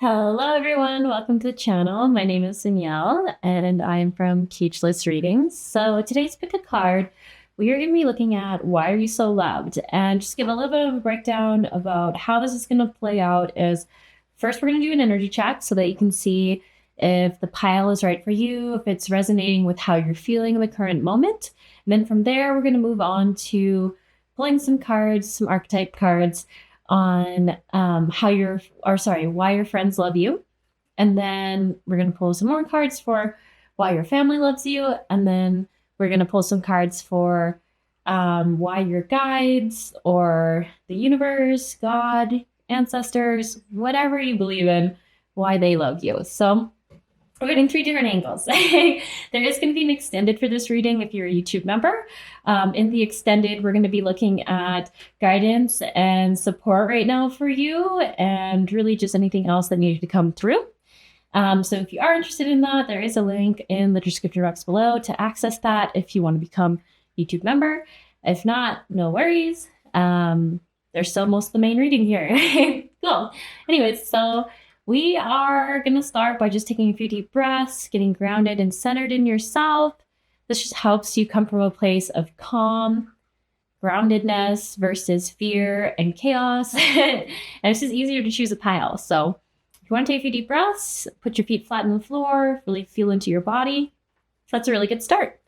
Hello everyone, welcome to the channel. My name is Danielle and I'm from Keechless Readings. So today's pick a card. We are going to be looking at why are you so loved, and just give a little bit of a breakdown about how this is going to play out. Is first we're going to do an energy check so that you can see if the pile is right for you, if it's resonating with how you're feeling in the current moment. And then from there we're going to move on to pulling some cards, some archetype cards on why your friends love you. And then we're going to pull some more cards for why your family loves you. And then we're going to pull some cards for why your guides or the universe, God, ancestors, whatever you believe in, why they love you. So we're getting 3 different angles. There is going to be an extended for this reading if you're a YouTube member. In the extended, we're going to be looking at guidance and support right now for you, and really just anything else that needed to come through. So if you are interested in that, there is a link in the description box below to access that if you want to become a YouTube member. If not, no worries. There's still most of the main reading here. Cool. Anyways, so we are going to start by just taking a few deep breaths, getting grounded and centered in yourself. This just helps you come from a place of calm, groundedness versus fear and chaos. And it's just easier to choose a pile. So if you want to take a few deep breaths, put your feet flat on the floor, really feel into your body. So that's a really good start.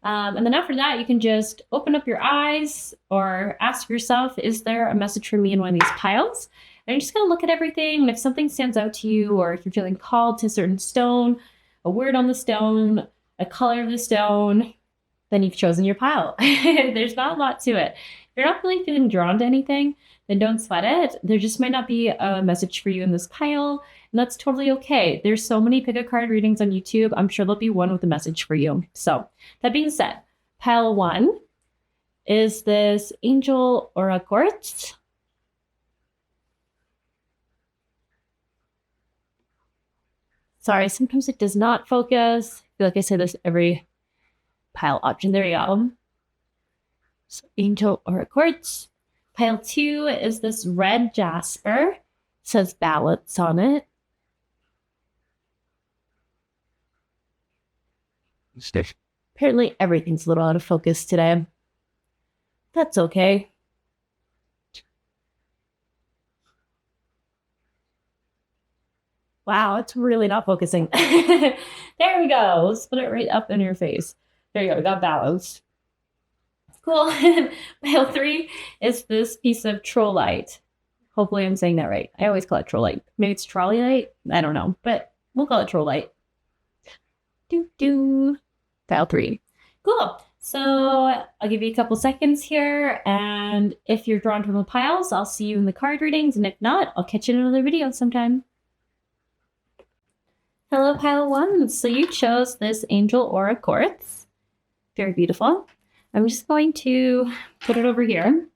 And then after that, you can just open up your eyes or ask yourself, is there a message for me in one of these piles? And you're just going to look at everything. And if something stands out to you, or if you're feeling called to a certain stone, a word on the stone, a color of the stone, then you've chosen your pile. There's not a lot to it. If you're not really feeling drawn to anything, then don't sweat it. There just might not be a message for you in this pile, and that's totally okay. There's so many pick a card readings on YouTube. I'm sure there'll be one with a message for you. So that being said, pile 1 is this Angel Aura Quartz. Sorry, sometimes it does not focus. I feel like I say this every pile option. There you go. So Angel Aura Quartz. Pile 2 is this red Jasper. It says balance on it. Stiff. Apparently everything's a little out of focus today. That's okay. Wow, it's really not focusing. There we go. Let's put it right up in your face. There you go. We got balance. Cool. Pile 3 is this piece of Trolleite. Hopefully I'm saying that right. I always call it Trolleite. Maybe it's Trolleite. I don't know, but we'll call it Trolleite. Pile 3. Cool. So I'll give you a couple seconds here, and if you're drawn from the piles, I'll see you in the card readings, and if not, I'll catch you in another video sometime. Hello, pile 1. So you chose this Angel Aura Quartz. Very beautiful. I'm just going to put it over here.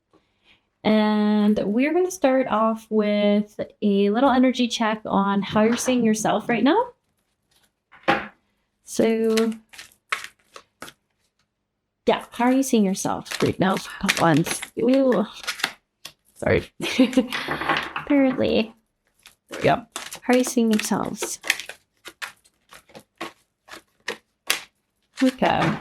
And we're going to start off with a little energy check on how you're seeing yourself right now. So, yeah, how are you seeing yourself right now? Once. Ooh. Sorry. Apparently. There we go. How are you seeing yourselves? Okay.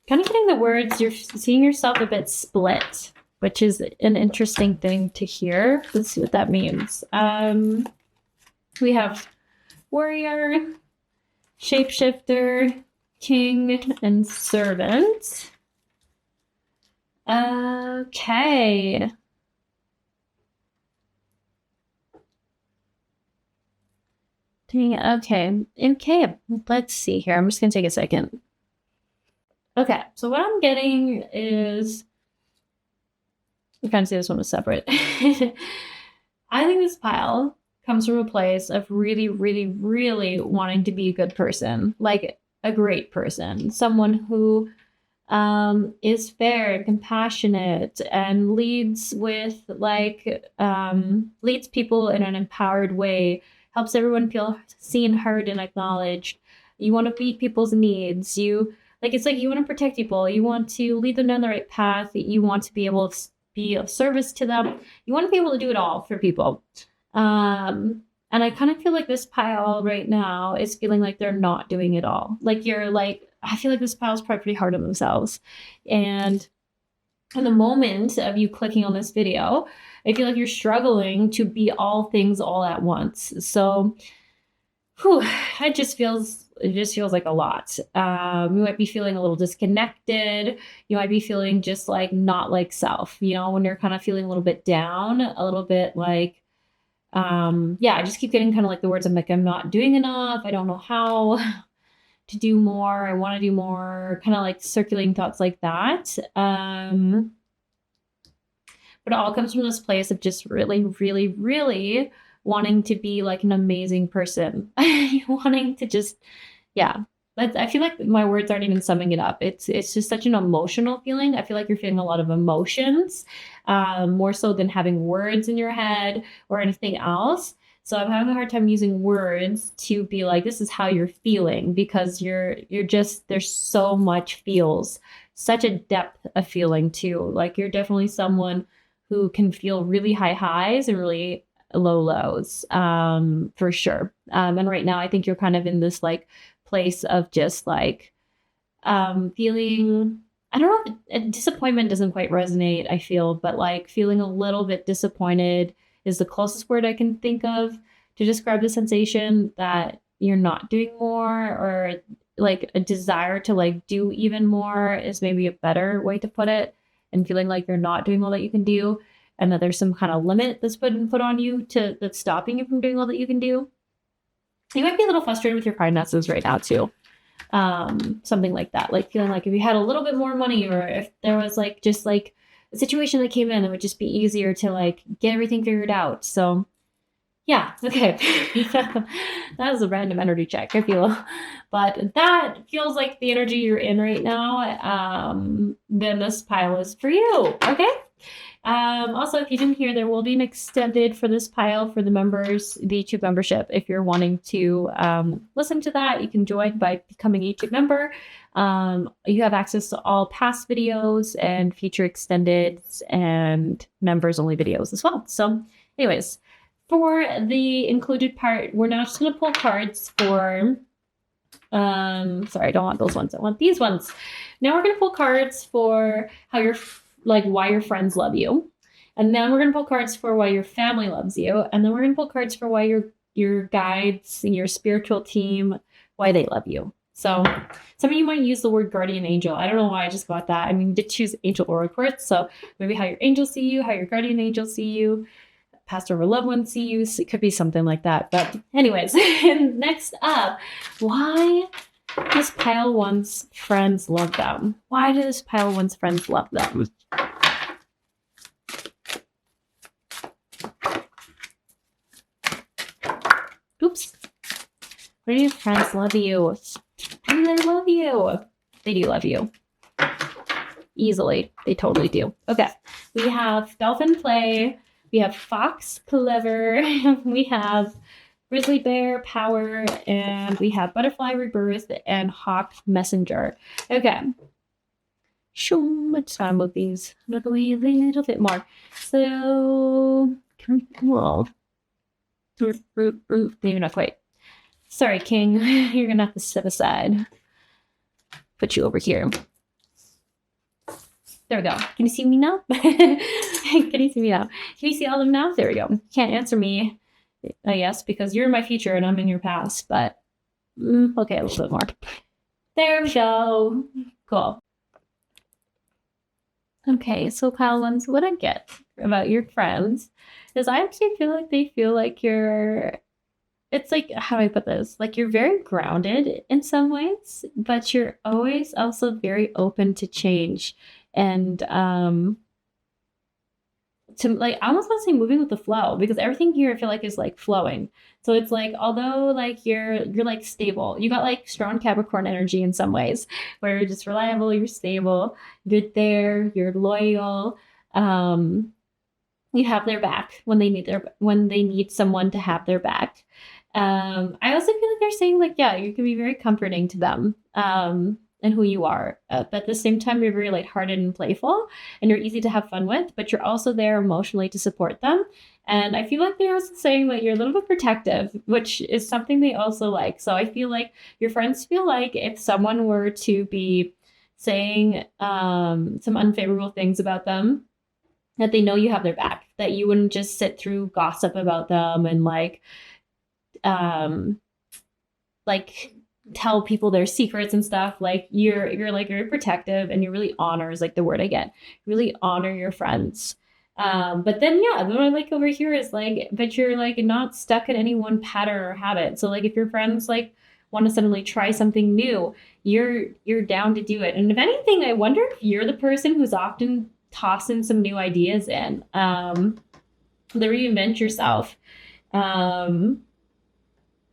Kind of getting the words, you're seeing yourself a bit split, which is an interesting thing to hear. Let's see what that means. We have warrior, shapeshifter, king, and servant. Okay. Okay, let's see here. I'm just going to take a second. Okay, so what I'm getting is, I can't say this one was separate. I think this pile comes from a place of really, really, really wanting to be a good person, like a great person, someone who is fair and compassionate and leads with leads people in an empowered way, helps everyone feel seen, heard, and acknowledged. You want to meet people's needs. It's like you want to protect people. You want to lead them down the right path. You want to be able be of service to them. You want to be able to do it all for people. And I kind of feel like this pile right now is feeling like they're not doing it all. Like I feel like this pile is probably pretty hard on themselves. And in the moment of you clicking on this video, I feel like you're struggling to be all things all at once. So it just feels like a lot. You might be feeling a little disconnected. You might be feeling just like not like self, when you're kind of feeling a little bit down, a little bit like, I just keep getting kind of like the words. I'm like, I'm not doing enough. I don't know how to do more. I want to do more, kind of like circulating thoughts like that. But it all comes from this place of just really, really, really wanting to be like an amazing person. Wanting to just, I feel like my words aren't even summing it up. It's just such an emotional feeling. I feel like you're feeling a lot of emotions, more so than having words in your head or anything else. So I'm having a hard time using words to be like, this is how you're feeling, because you're just, there's so much feels, such a depth of feeling too. Like you're definitely someone who can feel really high highs and really low lows, for sure. And right now I think you're kind of in this like place of just like feeling, I don't know if disappointment doesn't quite resonate, I feel, but like feeling a little bit disappointed is the closest word I can think of to describe the sensation, that you're not doing more, or like a desire to like do even more is maybe a better way to put it, and feeling like you're not doing all that you can do, and that there's some kind of limit that's put on you that's stopping you from doing all that you can do. You might be a little frustrated with your finances right now too. Something like that, like feeling like if you had a little bit more money, or if there was like just like a situation that came in, it would just be easier to like get everything figured out. So yeah, okay. That was a random energy check, I feel, but that feels like the energy you're in right now. Then this pile is for you. Okay. Also, if you didn't hear, there will be an extended for this pile for the members, the YouTube membership. If you're wanting to listen to that, you can join by becoming a YouTube member. You have access to all past videos and feature extendeds and members only videos as well. So anyways, for the included part, we're now just going to pull cards for, sorry, I don't want those ones. I want these ones. Now we're going to pull cards for how you're like why your friends love you. And then we're going to pull cards for why your family loves you. And then we're going to pull cards for why your guides and your spiritual team, why they love you. So some of you might use the word guardian angel. I don't know why I just got that. I mean, to choose angel oracle cards. So maybe how your angels see you, how your guardian angels see you, past or loved ones see you. So it could be something like that. But anyways, next up, why does pile one's friends love them? Why does pile one's friends love them? Oops. Why do your friends love you? Why do they love you? They do love you. Easily. They totally do. Okay. We have dolphin play. We have fox clever. We have grizzly bear power. And we have butterfly rebirth and hawk messenger. Okay. Let's try and move these a little bit more. So, well, maybe not quite. Sorry, King. You're gonna have to step aside. Put you over here. There we go. Can you see me now? Can you see me now? Can you see all of them now? There we go. Can't answer me. Yes, because you're in my future and I'm in your past. But okay, a little bit more. There we go. Cool. Okay, so pile ones, what I get about your friends is I actually feel like they feel like you're, it's like, how do I put this? Like you're very grounded in some ways, but you're always also very open to change and to like, I almost want to say moving with the flow, because everything here I feel like is like flowing. So it's like, although like you're like stable, you got like strong Capricorn energy in some ways, where you're just reliable, you're stable, you're there, you're loyal. You have their back when they need someone to have their back. I also feel like they're saying like, yeah, you can be very comforting to them. and who you are. But at the same time, you're very lighthearted and playful, and you're easy to have fun with, but you're also there emotionally to support them. And I feel like they're also saying that you're a little bit protective, which is something they also like. So I feel like your friends feel like if someone were to be saying some unfavorable things about them, that they know you have their back, that you wouldn't just sit through gossip about them and um, like tell people their secrets and stuff. Like you're like very protective, and you really honor is like the word I get. Really honor your friends. But then yeah, what I like over here is like, but you're like not stuck in any one pattern or habit. So like if your friends like want to suddenly try something new, you're down to do it. And if anything, I wonder if you're the person who's often tossing some new ideas in, to reinvent yourself.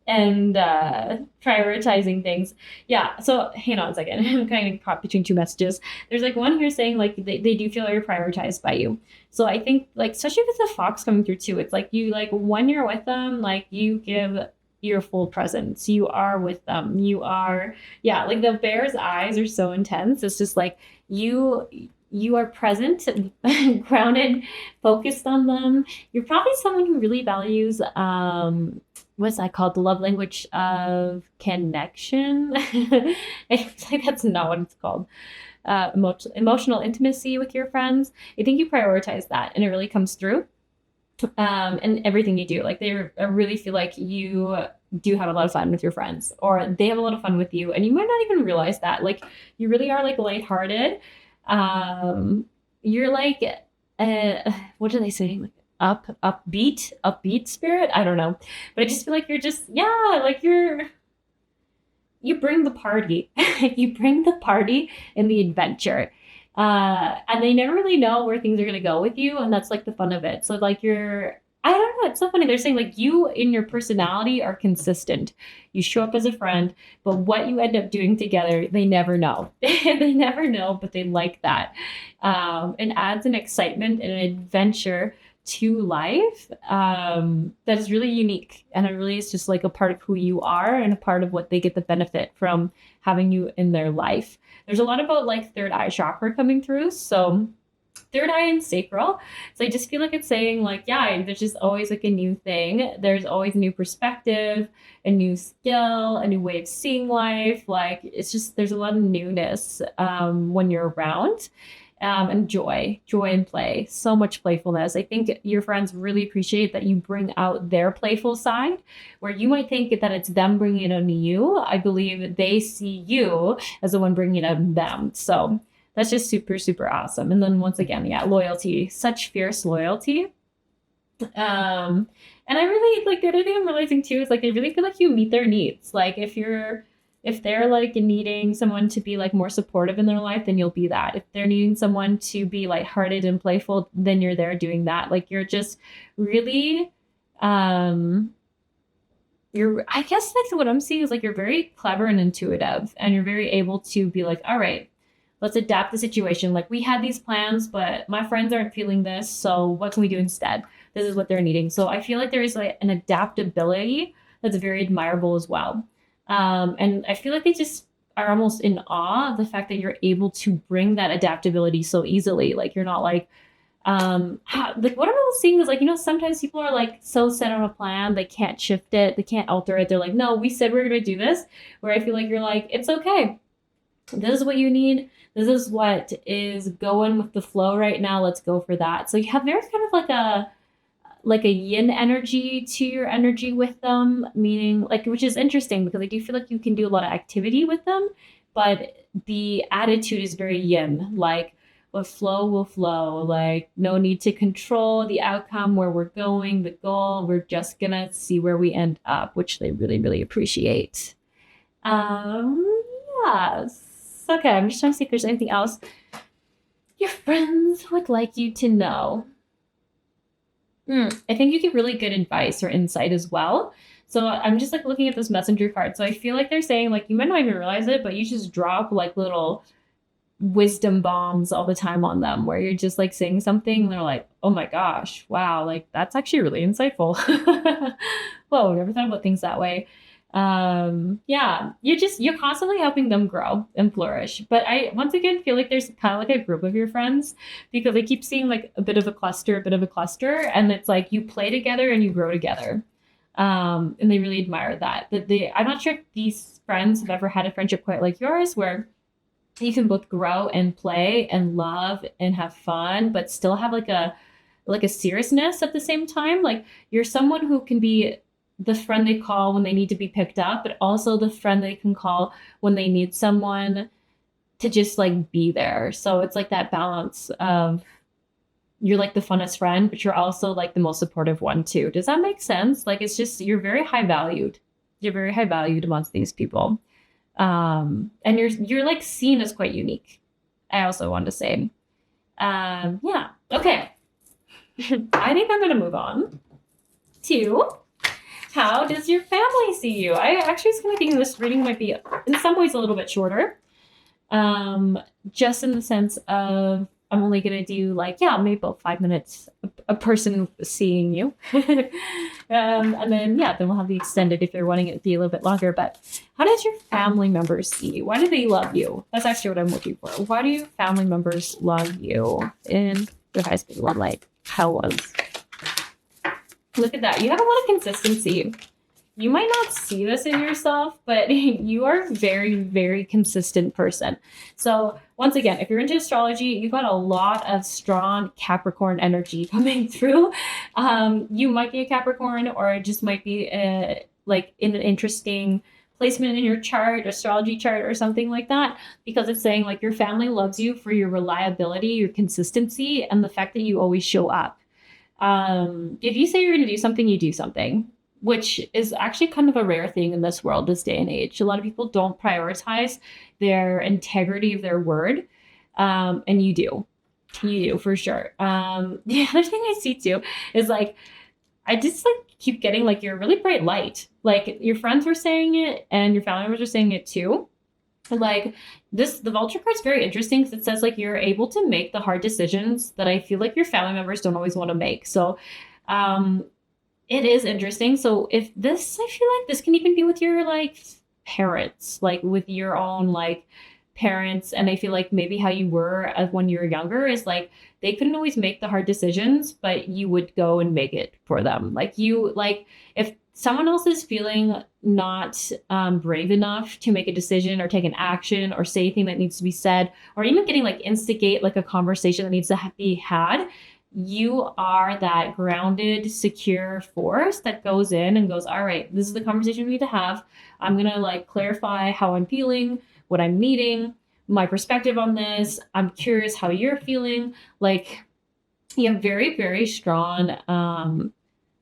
And prioritizing things. Yeah. So hang on a second. I'm kind of caught between two messages. There's like one here saying like they do feel like you're prioritized by you. So I think like, especially with the fox coming through too, it's like you like when you're with them, like you give your full presence. You are with them. You are, yeah, like the bear's eyes are so intense. It's just like you are present, grounded, focused on them. You're probably someone who really values what's that called? The love language of connection. It's like that's not what it's called. Emotional intimacy with your friends. I think you prioritize that, and it really comes through. And everything you do, like they really feel like you do have a lot of fun with your friends, or they have a lot of fun with you, and you might not even realize that. Like you really are like lighthearted. You're like, what do they say? Like upbeat spirit. I don't know, but I just feel like you're just, yeah, like you bring the party, you bring the party and the adventure. And they never really know where things are going to go with you. And that's like the fun of it. So like I don't know. It's so funny. They're saying like you in your personality are consistent. You show up as a friend, but what you end up doing together, they never know. They never know, but they like that. And adds an excitement and an adventure to life that is really unique. And it really is just like a part of who you are and a part of what they get the benefit from having you in their life. There's a lot about like third eye chakra coming through. So third eye and sacral. So I just feel like it's saying like, yeah, there's just always like a new thing. There's always a new perspective, a new skill, a new way of seeing life. Like it's just, there's a lot of newness when you're around. And joy and play, so much playfulness. I think your friends really appreciate that you bring out their playful side, where you might think that it's them bringing it on you. I believe they see you as the one bringing it out of them. So that's just super, super awesome. And then once again, yeah, loyalty, such fierce loyalty. And I really like the other thing I'm realizing too is like I really feel like you meet their needs. Like if they're like needing someone to be like more supportive in their life, then you'll be that. If they're needing someone to be lighthearted and playful, then you're there doing that. Like you're just really, I guess like what I'm seeing is like you're very clever and intuitive, and you're very able to be like, all right, let's adapt the situation. Like we had these plans, but my friends aren't feeling this. So what can we do instead? This is what they're needing. So I feel like there is like an adaptability that's very admirable as well. And I feel like they just are almost in awe of the fact that you're able to bring that adaptability so easily. Like you're not like what I'm seeing is like, sometimes people are like so set on a plan, they can't shift it, they can't alter it. They're like, no, we said we're going to do this. Where I feel like you're like, it's okay. This is what you need. This is what is going with the flow right now. Let's go for that. So you have very kind of like a yin energy to your energy with them, meaning like, which is interesting because I do feel like you can do a lot of activity with them, but the attitude is very yin, like what flow will flow, like no need to control the outcome, where we're going, the goal, we're just gonna see where we end up, which they really, really appreciate. Yes. Okay, I'm just trying to see if there's anything else your friends would like you to know. I think you get really good advice or insight as well. So I'm just like looking at this messenger card. So I feel like they're saying like, you might not even realize it, but you just drop like little wisdom bombs all the time on them, where you're just like saying something and they're like, oh my gosh, wow, like that's actually really insightful. Whoa, never thought about things that way. Yeah, you're constantly helping them grow and flourish. But I once again feel like there's kind of like a group of your friends because I keep seeing like a bit of a cluster, and it's like you play together and you grow together. And they really admire that. I'm not sure if these friends have ever had a friendship quite like yours where you can both grow and play and love and have fun, but still have like a seriousness at the same time. Like you're someone who can be the friend they call when they need to be picked up, but also the friend they can call when they need someone to just like be there. So it's like that balance of you're like the funnest friend, but you're also like the most supportive one too. Does that make sense? Like it's just you're very high valued. You're very high valued amongst these people. And you're like seen as quite unique. I also want to say. Yeah. Okay. I think I'm gonna move on to how does your family see you? I actually was kind of thinking this reading might be in some ways a little bit shorter. Just in the sense of I'm only gonna do like, yeah, maybe about 5 minutes a person seeing you. And then yeah, then we'll have the extended if you're wanting it to be a little bit longer. But how does your family members see you? Why do they love you? That's actually what I'm looking for. Why do your family members love you in your high school love life? How was? Look at that. You have a lot of consistency. You might not see this in yourself, but you are a very, very consistent person. So once again, if you're into astrology, you've got a lot of strong Capricorn energy coming through. You might be a Capricorn, or it just might be like in an interesting placement in your chart, astrology chart, or something like that, because it's saying like your family loves you for your reliability, your consistency, and the fact that you always show up. If you say you're going to do something, you do something, which is actually kind of a rare thing in this world, this day and age. A lot of people don't prioritize their integrity of their word. And you do. You do for sure. The other thing I see too is like, I just like keep getting like you're a really bright light. Like your friends are saying it and your family members are saying it too. Like the vulture card's very interesting because it says like you're able to make the hard decisions that I feel like your family members don't always want to make. So it is interesting. So if this, I feel like this can even be with your like parents, like with your own like parents. And I feel like maybe how you were as when you were younger is like they couldn't always make the hard decisions, but you would go and make it for them. Like you, like if someone else is feeling not brave enough to make a decision or take an action or say anything that needs to be said, or even getting like instigate like a conversation that needs to be had, you are that grounded, secure force that goes in and goes, all right, this is the conversation we need to have. I'm going to like clarify how I'm feeling, what I'm needing, my perspective on this. I'm curious how you're feeling. Like you have very, very strong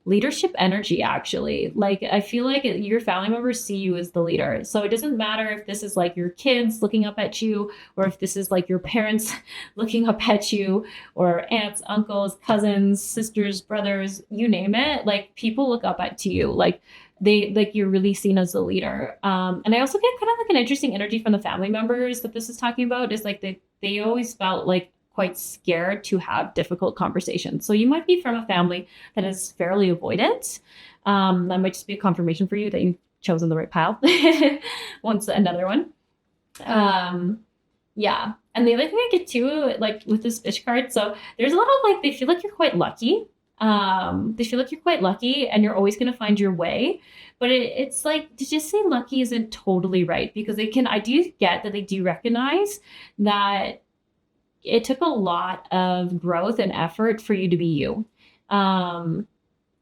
leadership energy, actually. Like I feel like your family members see you as the leader. So it doesn't matter if this is like your kids looking up at you, or if this is like your parents looking up at you, or aunts, uncles, cousins, sisters, brothers, you name it. Like people look up at to you. Like they like you're really seen as the leader. And I also get kind of like an interesting energy from the family members that this is talking about is like they always felt like quite scared to have difficult conversations. So you might be from a family that is fairly avoidant. That might just be a confirmation for you that you've chosen the right pile. Once another one. Yeah. And the other thing I get too, like with this fish card, so there's a lot of like, they feel like you're quite lucky. They feel like you're quite lucky and you're always going to find your way. But it's like to just say lucky isn't totally right because I do get that they do recognize that it took a lot of growth and effort for you to be you. And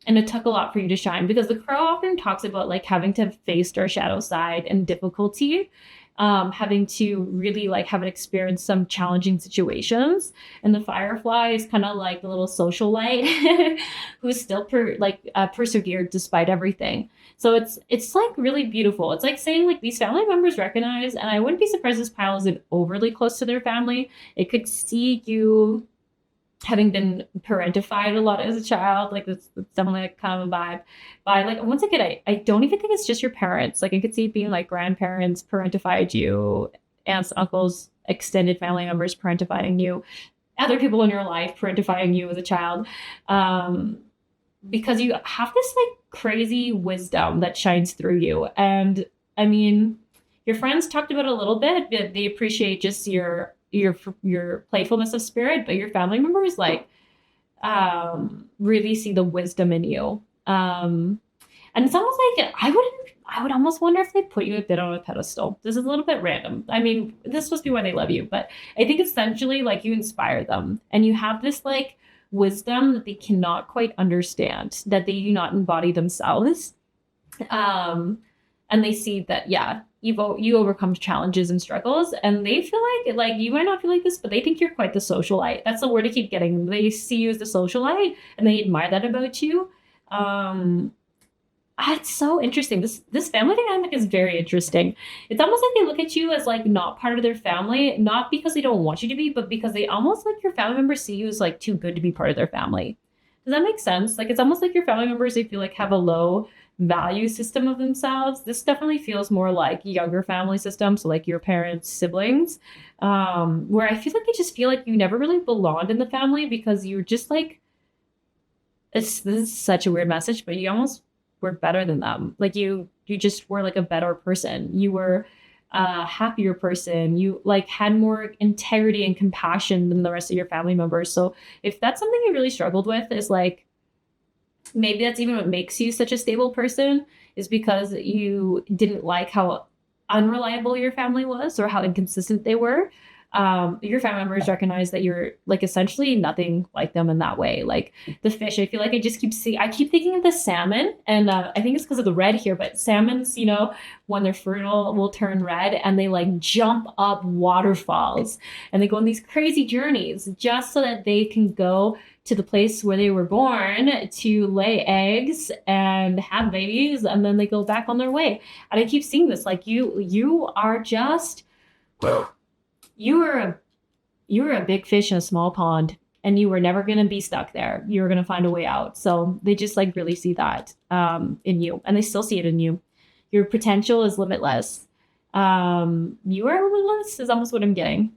it took a lot for you to shine because the crow often talks about like having to face our shadow side and difficulty, having to really like have experienced some challenging situations. And the firefly is kind of like the little socialite who's still persevered despite everything. So it's like really beautiful. It's like saying like these family members recognize, and I wouldn't be surprised this pile isn't overly close to their family. It could see you having been parentified a lot as a child. Like it's definitely like kind of a vibe. But like once again, I don't even think it's just your parents. Like I could see it being like grandparents parentified you, aunts, uncles, extended family members parentifying you, other people in your life parentifying you as a child. because you have this like crazy wisdom that shines through you. And I mean, your friends talked about it a little bit, but they appreciate just your playfulness of spirit, but your family members like really see the wisdom in you. And it's almost like I would almost wonder if they put you a bit on a pedestal. This is a little bit random. I mean, this is supposed to be why they love you, but I think essentially like you inspire them and you have this like wisdom that they cannot quite understand, that they do not embody themselves. And they see that, yeah, you overcome challenges and struggles, and they feel like you might not feel like this, but they think you're quite the socialite. That's the word I keep getting. They see you as the socialite, and they admire that about you. It's so interesting. This family dynamic is very interesting. It's almost like they look at you as like not part of their family, not because they don't want you to be, but because they almost like your family members see you as like too good to be part of their family. Does that make sense? Like it's almost like your family members, they feel like have a low value system of themselves. This definitely feels more like younger family system, so like your parents, siblings, where I feel like they just feel like you never really belonged in the family because you're just like, this is such a weird message, but you almost were better than them. Like you just were like a better person. You were a happier person. You like had more integrity and compassion than the rest of your family members. So if that's something you really struggled with, is like, maybe that's even what makes you such a stable person, is because you didn't like how unreliable your family was or how inconsistent they were. Your family members recognize that you're like essentially nothing like them in that way. Like the fish, I feel like I keep thinking of the salmon, and I think it's because of the red here, but salmons, when they're fertile will turn red and they like jump up waterfalls and they go on these crazy journeys just so that they can go to the place where they were born to lay eggs and have babies, and then they go back on their way. And I keep seeing this, like you are just, you were a big fish in a small pond, and you were never going to be stuck there. You were going to find a way out. So they just like really see that in you, and they still see it in you. Your potential is limitless. You are limitless is almost what I'm getting.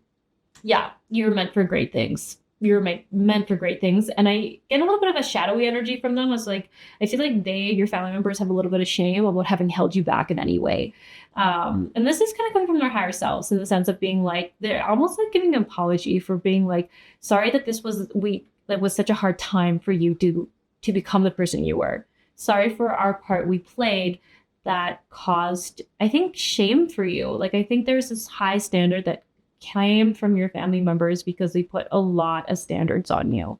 Yeah, you're meant for great things. You're meant for great things. And I get a little bit of a shadowy energy from them. It's like, I feel like your family members have a little bit of shame about having held you back in any way. And this is kind of coming from their higher selves in the sense of being like, they're almost like giving an apology for being like, sorry that that was such a hard time for you to become the person you were. Sorry for our part we played that caused, I think, shame for you. Like, I think there's this high standard that came from your family members because they put a lot of standards on you.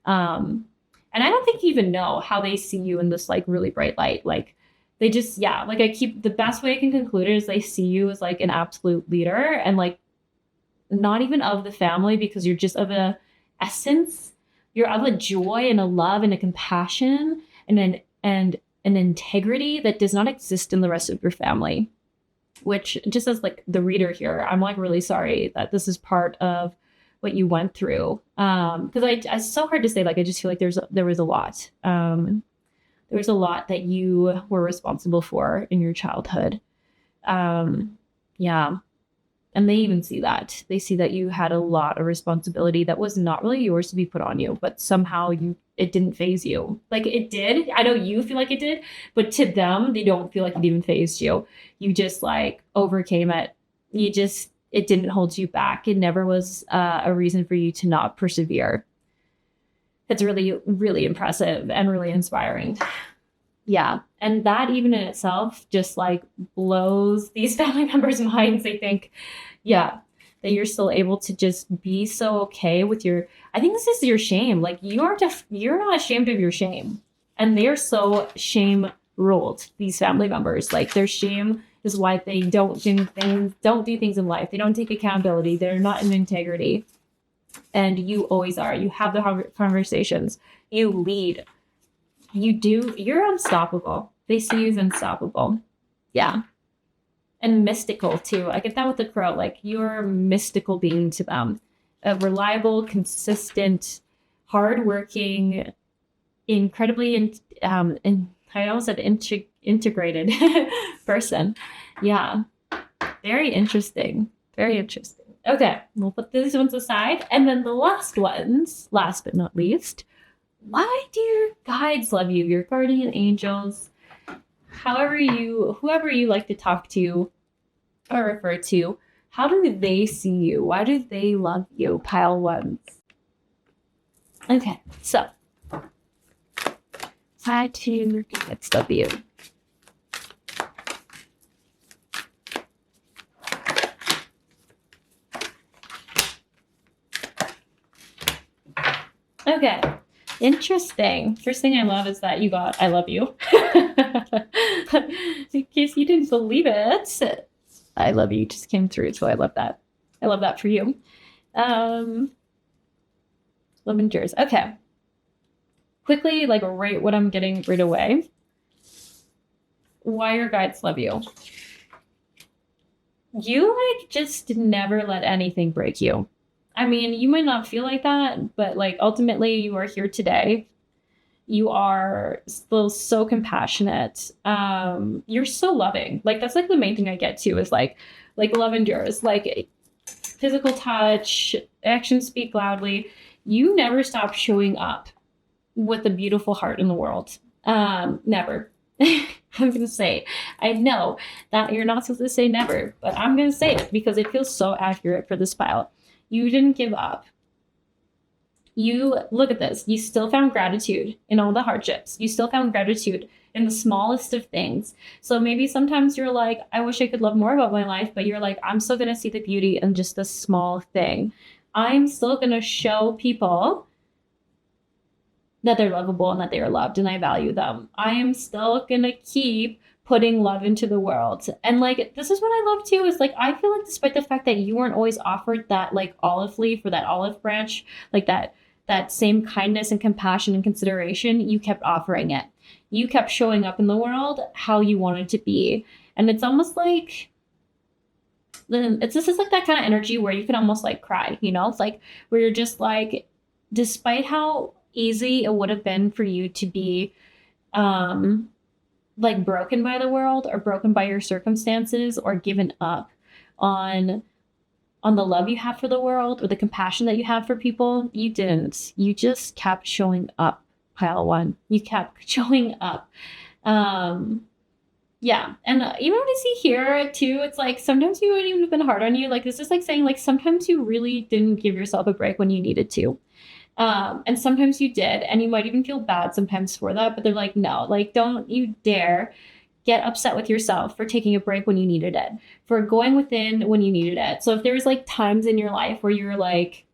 And I don't think you even know how they see you in this like really bright light. Like they just, yeah, like the best way I can conclude it is they see you as like an absolute leader, and like not even of the family, because you're just of a essence. You're of a joy and a love and a compassion and an integrity that does not exist in the rest of your family. Which, just as like the reader here, I'm like really sorry that this is part of what you went through. Because it's so hard to say. Like I just feel like there was a lot. There was a lot that you were responsible for in your childhood. Yeah, and they even see that. They see that you had a lot of responsibility that was not really yours to be put on you, but somehow it didn't phase you. Like it did. I know you feel like it did, but to them, they don't feel like it even phased you. You just like overcame it. It didn't hold you back. It never was a reason for you to not persevere. It's really, really impressive and really inspiring. Yeah. And that even in itself just like blows these family members' minds. They think, yeah, that you're still able to just be so okay with I think this is your shame. Like you're not ashamed of your shame. And they're so shame ruled, these family members. Like their shame is why they don't do things in life. They don't take accountability. They're not in integrity. And you always are. You have the conversations. You lead. You're unstoppable. They see you as unstoppable. Yeah. And mystical too. I get that with the crow. Like you're a mystical being to them. A reliable, consistent, hardworking, incredibly, I almost said integrated person. Yeah. Very interesting. Very interesting. Okay. We'll put these ones aside. And then the last but not least, why do your guides love you? Your guardian angels, whoever you like to talk to or refer to, how do they see you? Why do they love you? Pile ones. Okay, so why do your guides love you? Okay, interesting. First thing I love is that you got I love you. In case you didn't believe it, I love you just came through, so I love that. I love that for you. Lavengers. Okay. Quickly, like right what I'm getting right away. Why your guides love you. You like just never let anything break you. I mean, you might not feel like that, but like ultimately you are here today. You are still so compassionate. You're so loving. Like that's like the main thing I get to is like love endures. Like physical touch, actions speak loudly. You never stop showing up with a beautiful heart in the world. Never. I'm gonna say, I know that you're not supposed to say never, but I'm gonna say it because it feels so accurate for this pile. You didn't give up. You look at this. You still found gratitude in all the hardships. You still found gratitude in the smallest of things. So maybe sometimes you're like, I wish I could love more about my life, but you're like, I'm still gonna see the beauty in just this small thing. I'm still gonna show people that they're lovable and that they are loved and I value them. I am still gonna keep putting love into the world. And like, this is what I love too, is like, I feel like despite the fact that you weren't always offered that like olive leaf or that olive branch, like that same kindness and compassion and consideration, you kept offering it. You kept showing up in the world how you wanted to be. And it's almost like, this is like that kind of energy where you can almost like cry, you know? It's like where you're just like, despite how easy it would have been for you to be like broken by the world or broken by your circumstances or given up on the love you have for the world or the compassion that you have for people, you didn't. You just kept showing up, pile one. You kept showing up. Yeah. And even what I see here too, it's like sometimes you wouldn't even have been hard on you. Like this is like saying like sometimes you really didn't give yourself a break when you needed to. And sometimes you did, and you might even feel bad sometimes for that, but they're like, no, like, don't you dare get upset with yourself for taking a break when you needed it, for going within when you needed it. So if there was like times in your life where you're like,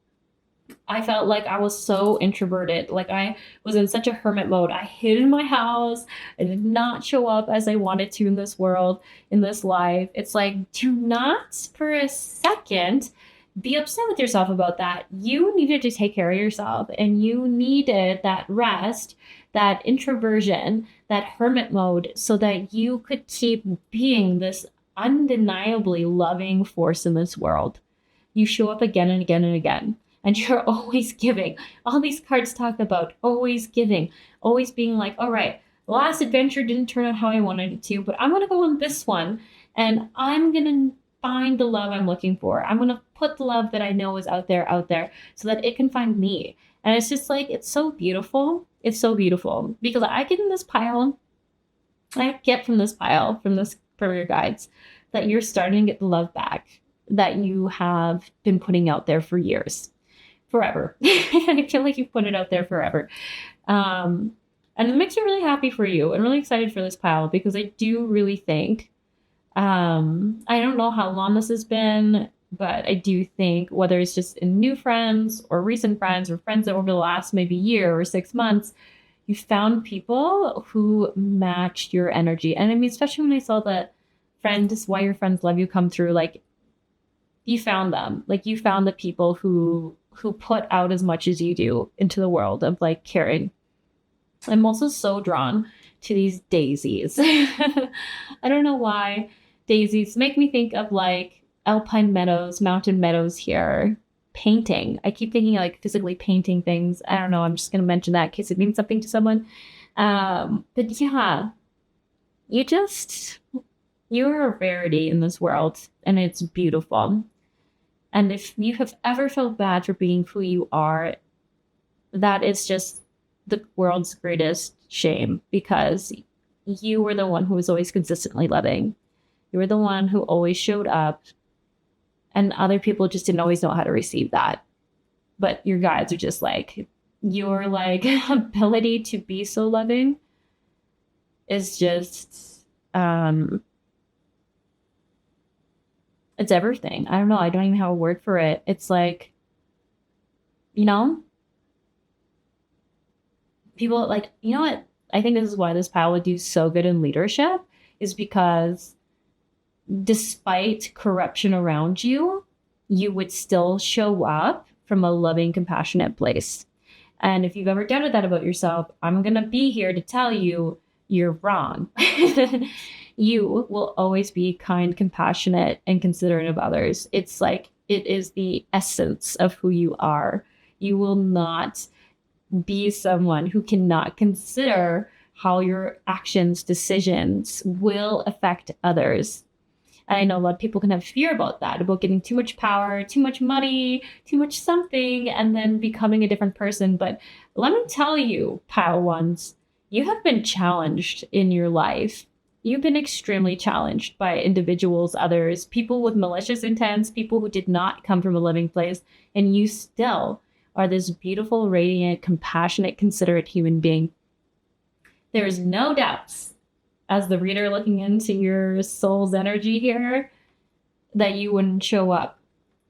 I felt like I was so introverted, like I was in such a hermit mode. I hid in my house. I did not show up as I wanted to in this world, in this life. It's like, do not for a second be upset with yourself about that. You needed to take care of yourself and you needed that rest, that introversion, that hermit mode so that you could keep being this undeniably loving force in this world. You show up again and again and again, and you're always giving. All these cards talk about always giving, always being like, all right, the last adventure didn't turn out how I wanted it to, but I'm going to go on this one and I'm going to find the love I'm looking for. I'm going to put the love that I know is out there so that it can find me. And it's just like, it's so beautiful. It's so beautiful because I get in this pile, I get from this pile, from your guides, that you're starting to get the love back that you have been putting out there for years, forever. I feel like you've put it out there forever. And it makes me really happy for you and really excited for this pile because I do really think, I don't know how long this has been, but I do think whether it's just in new friends or recent friends or friends over the last maybe year or 6 months, you found people who matched your energy. And I mean, especially when I saw that friends, why your friends love you come through, like you found them, like you found the people who put out as much as you do into the world of like caring. I'm also so drawn to these daisies. I don't know why daisies make me think of like alpine meadows, mountain meadows here, painting. I keep thinking like physically painting things. I don't know. I'm just going to mention that in case it means something to someone. But yeah, you're a rarity in this world and it's beautiful. And if you have ever felt bad for being who you are, that is just the world's greatest shame, because you were the one who was always consistently loving. You were the one who always showed up, and other people just didn't always know how to receive that. But your guides are just like, your like ability to be so loving is just it's everything. I don't know. I don't even have a word for it. It's like, you know, people like, you know what? I think this is why this pile would do so good in leadership, is because despite corruption around you, you would still show up from a loving, compassionate place. And if you've ever doubted that about yourself, I'm going to be here to tell you you're wrong. You will always be kind, compassionate, and considerate of others. It's like, it is the essence of who you are. You will not be someone who cannot consider how your actions, decisions will affect others. And I know a lot of people can have fear about that, about getting too much power, too much money, too much something, and then becoming a different person. But let me tell you, pile ones, you have been challenged in your life. You've been extremely challenged by individuals, others, people with malicious intents, people who did not come from a loving place, and you still are this beautiful, radiant, compassionate, considerate human being. There is no doubts, as the reader looking into your soul's energy here, that you wouldn't show up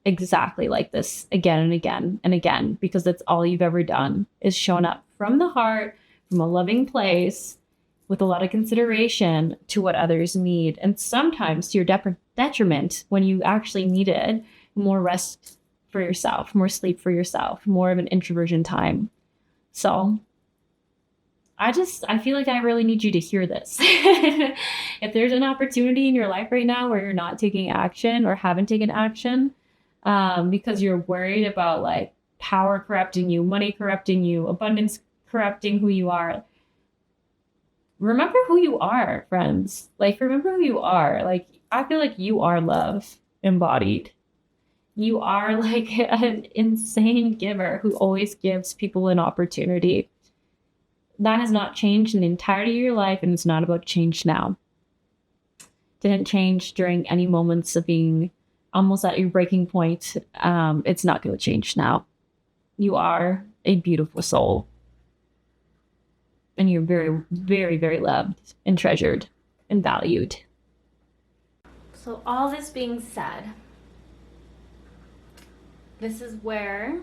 exactly like this again and again and again, because that's all you've ever done, is shown up from the heart, from a loving place, with a lot of consideration to what others need, and sometimes to your detriment when you actually needed more rest for yourself, more sleep for yourself, more of an introversion time. So I feel like I really need you to hear this. If there's an opportunity in your life right now where you're not taking action or haven't taken action, because you're worried about like power corrupting you, money corrupting you, abundance corrupting who you are, remember who you are, friends. Like, remember who you are. Like, I feel like you are love embodied. You are like an insane giver who always gives people an opportunity. That has not changed in the entirety of your life, and it's not about to change now. Didn't change during any moments of being almost at your breaking point. It's not going to change now. You are a beautiful soul. And you're very, very, very loved and treasured and valued. So all this being said, this is where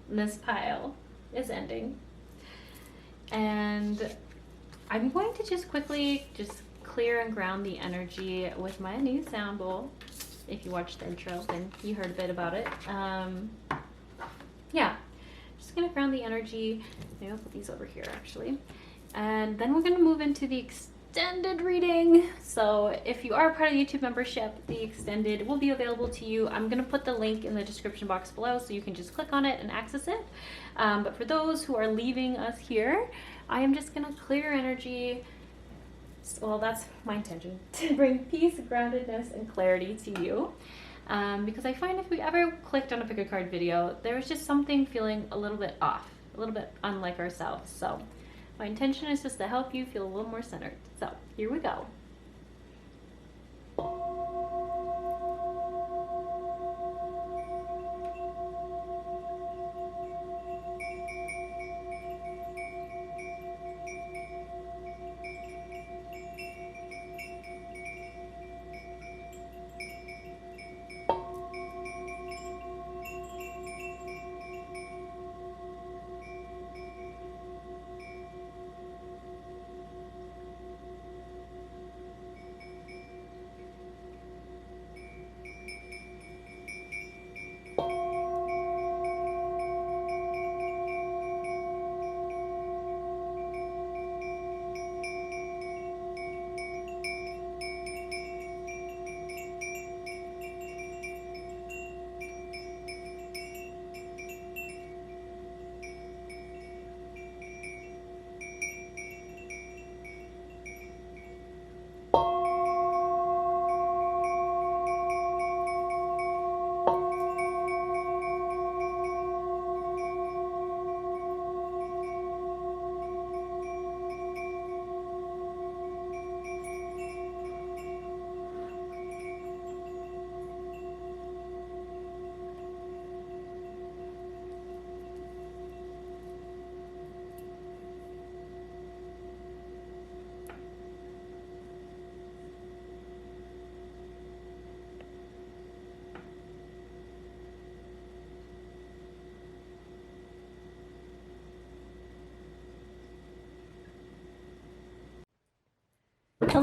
this pile is ending. And I'm going to just quickly just clear and ground the energy with my new sound bowl. If you watched the intro, then you heard a bit about it. Yeah, just gonna ground the energy. Maybe I'll put these over here actually. And then we're gonna move into the extended reading. So if you are part of the YouTube membership, the extended will be available to you. I'm gonna put the link in the description box below so you can just click on it and access it. But for those who are leaving us here, I am just gonna clear energy. Well, that's my intention, to bring peace, groundedness, and clarity to you. Because I find if we ever clicked on a pick a card video, there was just something feeling a little bit off, a little bit unlike ourselves. So my intention is just to help you feel a little more centered. So here we go.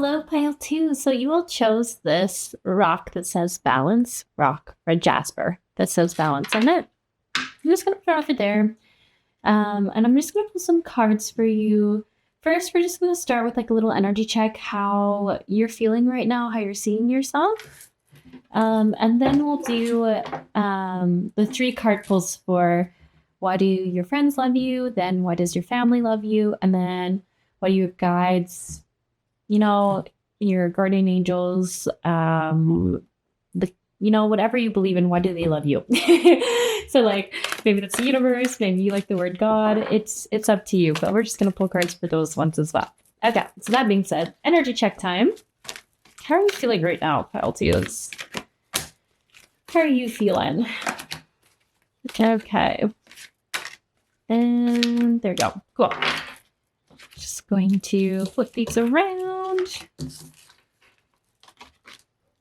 Hello, pile 2. So you all chose this rock that says balance, rock, red Jasper, that says balance on it. I'm just going to put it over there. And I'm just going to pull some cards for you. First, we're just going to start with like a little energy check, how you're feeling right now, how you're seeing yourself. And then we'll do the 3 card pulls for why do your friends love you, then why does your family love you, and then what do your guides, you know, your guardian angels, whatever you believe in, why do they love you? So like maybe that's the universe, maybe you like the word God. It's up to you, but we're just gonna pull cards for those ones as well. Okay, so that being said, energy check time. How are you feeling right now, pile 2s? How are you feeling? Okay. And there we go. Cool. Just going to flip these around.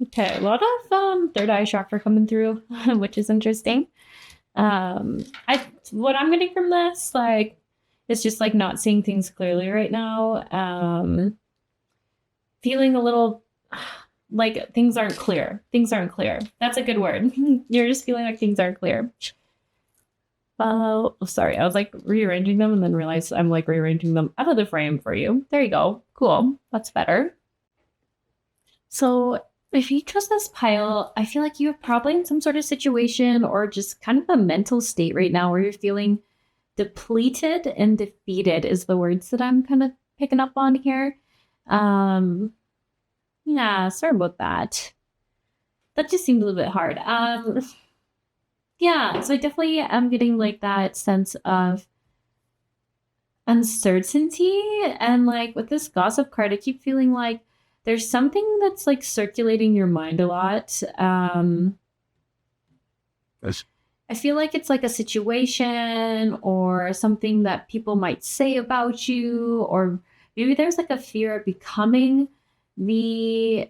Okay, a lot of third eye chakra coming through, which is interesting. What I'm getting from this, like, is just like not seeing things clearly right now. Feeling a little like things aren't clear. Things aren't clear. That's a good word. You're just feeling like things aren't clear. Sorry, I was like rearranging them and then realized I'm like rearranging them out of the frame for you. There you go. Cool. That's better. So if you chose this pile, I feel like you're probably in some sort of situation or just kind of a mental state right now where you're feeling depleted and defeated is the words that I'm kind of picking up on here. Yeah, sorry about that. That just seemed a little bit hard. Yeah, so I definitely am getting like that sense of uncertainty. And like with this gossip card, I keep feeling like there's something that's like circulating your mind a lot. Yes. I feel like it's like a situation or something that people might say about you, or maybe there's like a fear of becoming the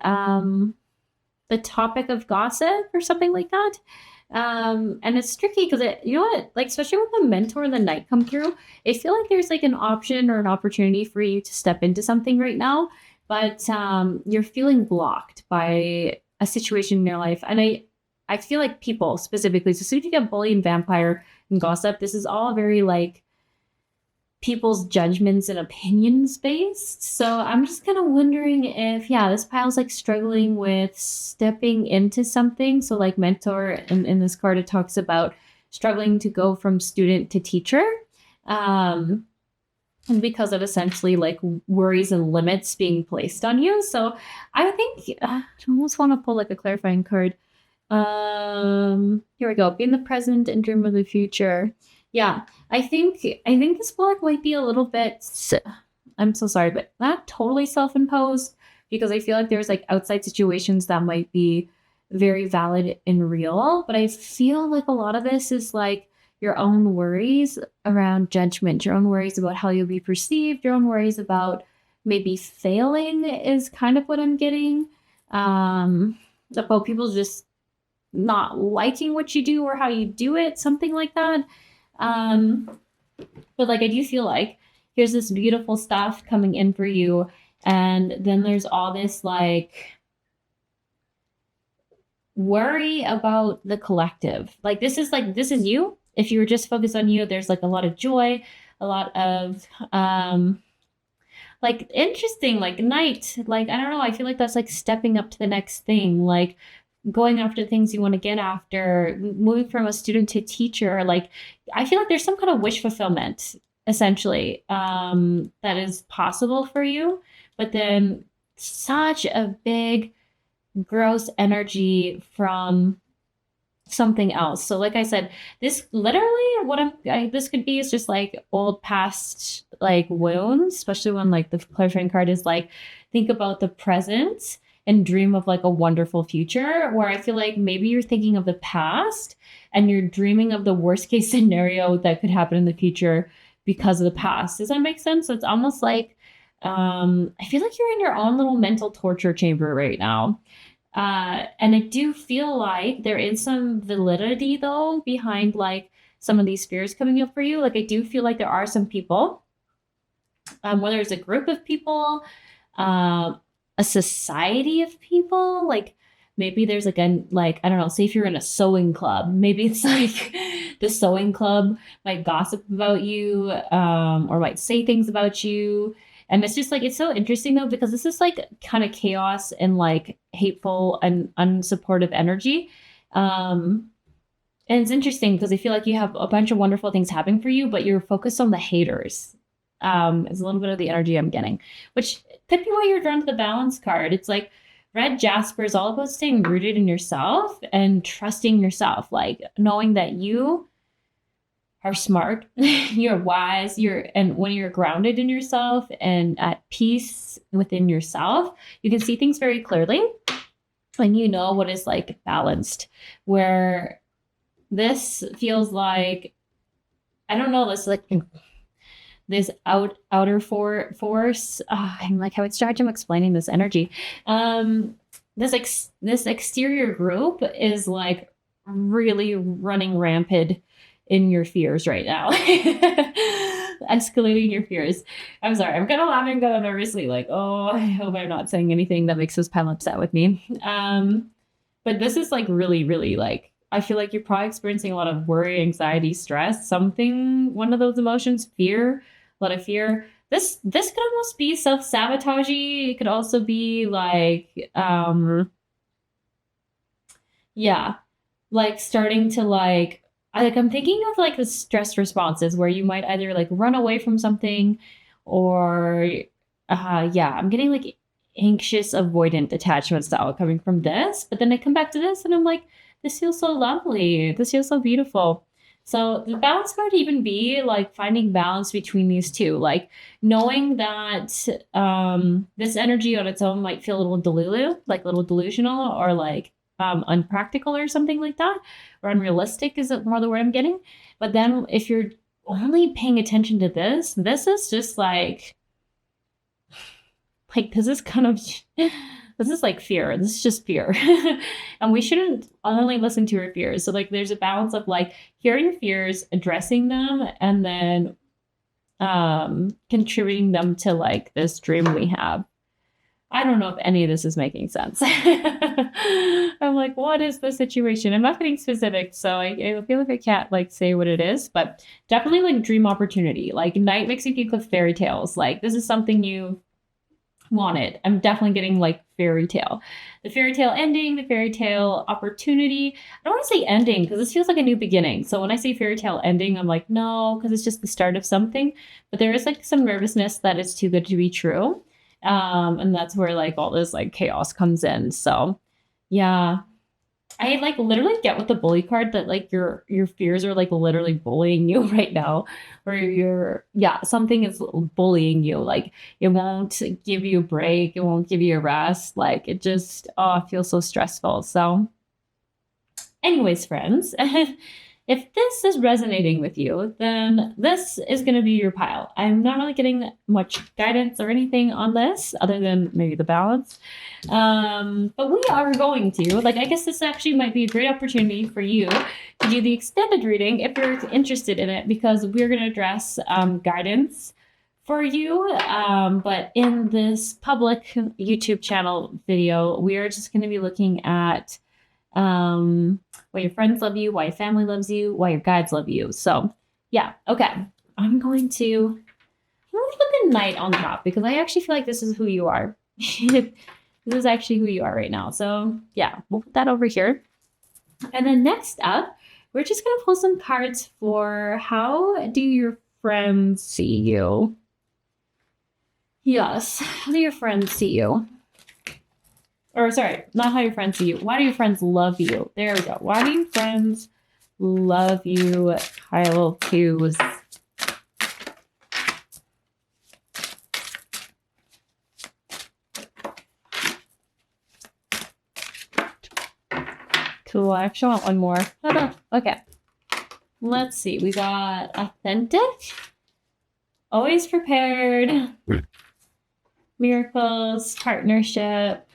topic of gossip or something like that. And it's tricky because you know what, like especially when the mentor and the knight come through, I feel like there's like an option or an opportunity for you to step into something right now, but you're feeling blocked by a situation in your life. And I feel like people specifically, so soon as you get bully and vampire and gossip, this is all very like people's judgments and opinions based. So I'm just kind of wondering if, yeah, this pile's like struggling with stepping into something. So like mentor in this card, it talks about struggling to go from student to teacher. And because of essentially like worries and limits being placed on you. So I think I almost want to pull like a clarifying card. Here we go. Be in the present and dream of the future. Yeah, I think this block might be a little bit. I'm so sorry, but not totally self-imposed because I feel like there's like outside situations that might be very valid and real. But I feel like a lot of this is like your own worries around judgment, your own worries about how you'll be perceived, your own worries about maybe failing is kind of what I'm getting. About people just not liking what you do or how you do it, something like that. But like I do feel like here's this beautiful stuff coming in for you, and then there's all this like worry about the collective. Like this is you. If you were just focused on you, there's like a lot of joy, a lot of like interesting, like night, like I don't know, I feel like that's like stepping up to the next thing, like going after the things you want to get after, moving from a student to teacher. Like I feel like there's some kind of wish fulfillment essentially that is possible for you, but then such a big gross energy from something else. So like I said, this literally this could be is just like old past like wounds, especially when like the clarifying card is like think about the present and dream of like a wonderful future, where I feel like maybe you're thinking of the past and you're dreaming of the worst case scenario that could happen in the future because of the past. Does that make sense? So it's almost like I feel like you're in your own little mental torture chamber right now. And I do feel like there is some validity though behind like some of these fears coming up for you. Like I do feel like there are some people, whether it's a group of people, a society of people. Like maybe there's like I don't know, say if you're in a sewing club, maybe it's like the sewing club might gossip about you, or might say things about you. And it's just like, it's so interesting though, because this is like kind of chaos and like hateful and unsupportive energy. Um, and it's interesting because I feel like you have a bunch of wonderful things happening for you, but you're focused on the haters. Is a little bit of the energy I'm getting, which could be why you're drawn to the balance card. It's like red Jasper is all about staying rooted in yourself and trusting yourself, like knowing that you are smart, you're wise, and when you're grounded in yourself and at peace within yourself, you can see things very clearly and you know what is like balanced. Where this feels like, I don't know, this outer force. I'm like, how it's started explaining this energy. This exterior group is like really running rampant in your fears right now. Escalating your fears. I'm sorry, I'm kind of laughing kind of nervously, like, oh, I hope I'm not saying anything that makes this pal upset with me. But this is like really, really like, I feel like you're probably experiencing a lot of worry, anxiety, stress, one of those emotions, fear, a lot of fear. This could almost be self-sabotagey. It could also be like, yeah, like starting to like I'm thinking of like the stress responses where you might either like run away from something or yeah, I'm getting like anxious avoidant attachment style coming from this, but then I come back to this and I'm like, this feels so lovely, this feels so beautiful. So the balance might even be like finding balance between these two, like knowing that this energy on its own might feel a little delusional or like unpractical or something like that, or unrealistic is more the word I'm getting. But then if you're only paying attention to this is just like this is kind of, this is like fear. This is just fear. And we shouldn't only listen to our fears. So like there's a balance of like hearing your fears, addressing them, and then contributing them to like this dream we have. I don't know if any of this is making sense. I'm like, what is the situation? I'm not getting specific, so I feel like I can't like say what it is, but definitely like dream opportunity. Like night makes you think of fairy tales. Like this is something you wanted. I'm definitely getting like fairy tale. The fairy tale ending, the fairy tale opportunity. I don't want to say ending because this feels like a new beginning. So when I say fairy tale ending, I'm like, no, because it's just the start of something. But there is like some nervousness that it's too good to be true. And that's where like all this like chaos comes in. So yeah, I like literally get with the bully card that like your fears are like literally bullying you right now, or something is bullying you. Like it won't give you a break, it won't give you a rest. Like it just feels so stressful. So anyways, friends, if this is resonating with you, then this is going to be your pile. I'm not really getting much guidance or anything on this other than maybe the balance. But we are going to, like, I guess this actually might be a great opportunity for you to do the extended reading if you're interested in it, because we're going to address guidance for you. But in this public YouTube channel video, we are just going to be looking at why your friends love you, why your family loves you, why your guides love you. So yeah, okay. I'm going to put the knight on top because I actually feel like this is who you are. This is actually who you are right now. So yeah, we'll put that over here. And then next up, we're just going to pull some cards for how do your friends see you? Yes, how do your friends see you? Or sorry, not how your friends see you. Why do your friends love you? There we go. Why do your friends love you? Pile twos. Cool. I actually want one more. Okay. Let's see. We got authentic. Always prepared. Miracles. Partnership.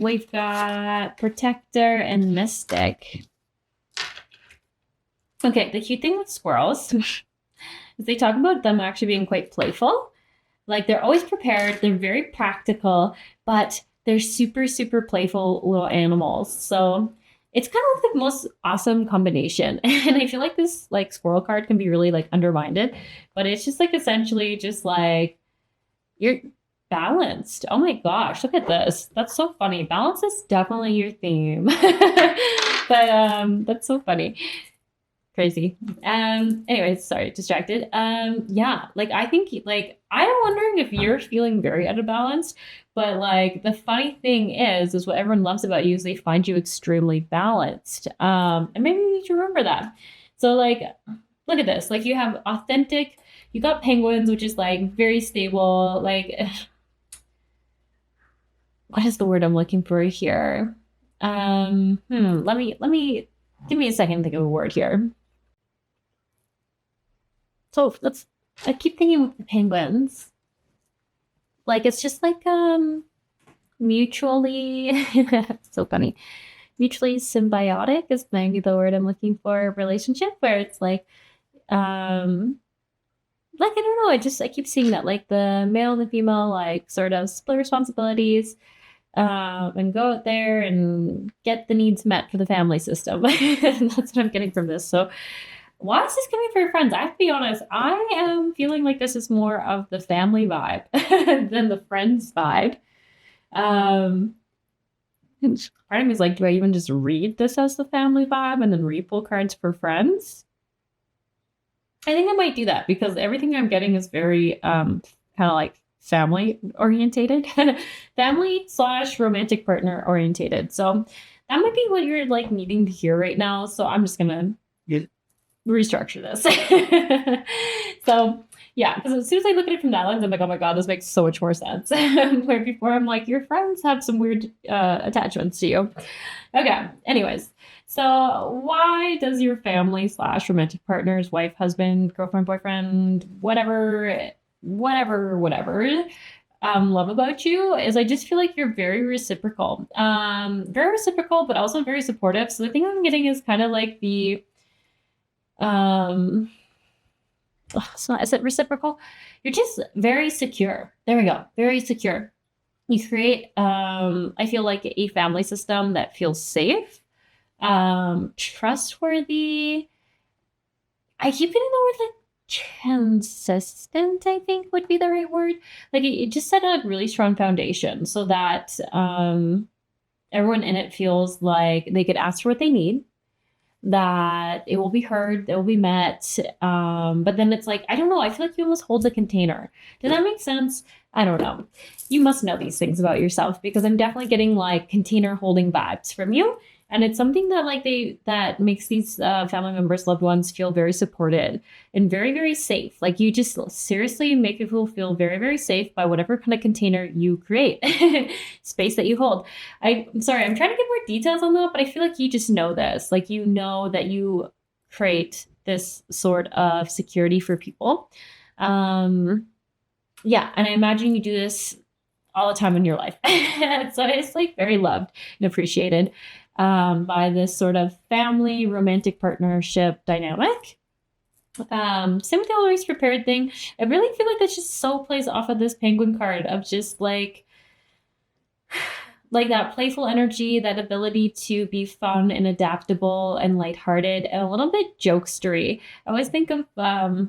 We've got protector and mystic. Okay, the cute thing with squirrels is they talk about them actually being quite playful. Like they're always prepared, they're very practical, but they're super, super playful little animals. So it's kind of like the most awesome combination. And I feel like this like squirrel card can be really like undermined, but it's just like essentially just like you're balanced. Oh my gosh, look at this. That's so funny. Balance is definitely your theme. But that's so funny. Crazy. Anyways, sorry, distracted. Yeah, like I think like I'm wondering if you're feeling very out of balance, but like the funny thing is what everyone loves about you is they find you extremely balanced. And maybe you need to remember that. So like look at this. Like you have authentic, you got penguins, which is like very stable, like what is the word I'm looking for here? Let me give me a second to think of a word here. So I keep thinking with the penguins. Like it's just like mutually so funny. Mutually symbiotic is maybe the word I'm looking for, relationship where it's like I don't know, I keep seeing that like the male and the female like sort of split responsibilities and go out there and get the needs met for the family system. That's what I'm getting from this. So why is this coming for your friends? I have to be honest, I am feeling like this is more of the family vibe than the friends vibe. Um, and part of me is like, do I even just read this as the family vibe and then re-pull cards for friends? I think I might do that because everything I'm getting is very kind of like family orientated, family slash romantic partner orientated. So that might be what you're like needing to hear right now. So I'm just gonna restructure this. So yeah, because as soon as I look at it from that lens, I'm like, oh my god, this makes so much more sense. Where before I'm like, your friends have some weird attachments to you. Okay. Anyways, so why does your family slash romantic partners, wife, husband, girlfriend, boyfriend, whatever, love about you is I just feel like you're very reciprocal. Very reciprocal, but also very supportive. So the thing I'm getting is kind of like the is it reciprocal? You're just very secure. There we go. Very secure. You create I feel like a family system that feels safe, trustworthy. I keep getting the word like consistent, I think would be the right word. Like it just set a really strong foundation so that everyone in it feels like they could ask for what they need, that it will be heard, it will be met. But then it's like, I don't know, I feel like you almost hold a container. Does that make sense? I don't know. You must know these things about yourself because I'm definitely getting like container holding vibes from you. And it's something that like that makes these family members, loved ones feel very supported and very, very safe. Like you just seriously make people feel very, very safe by whatever kind of container you create, space that you hold. I'm sorry, I'm trying to get more details on that, but I feel like you just know this. Like you know that you create this sort of security for people. Yeah, and I imagine you do this all the time in your life. So it's like very loved and appreciated by this sort of family romantic partnership dynamic. Same with the always prepared thing. I really feel like that just so plays off of this penguin card of just like that playful energy, that ability to be fun and adaptable and lighthearted and a little bit jokestery. I always think of a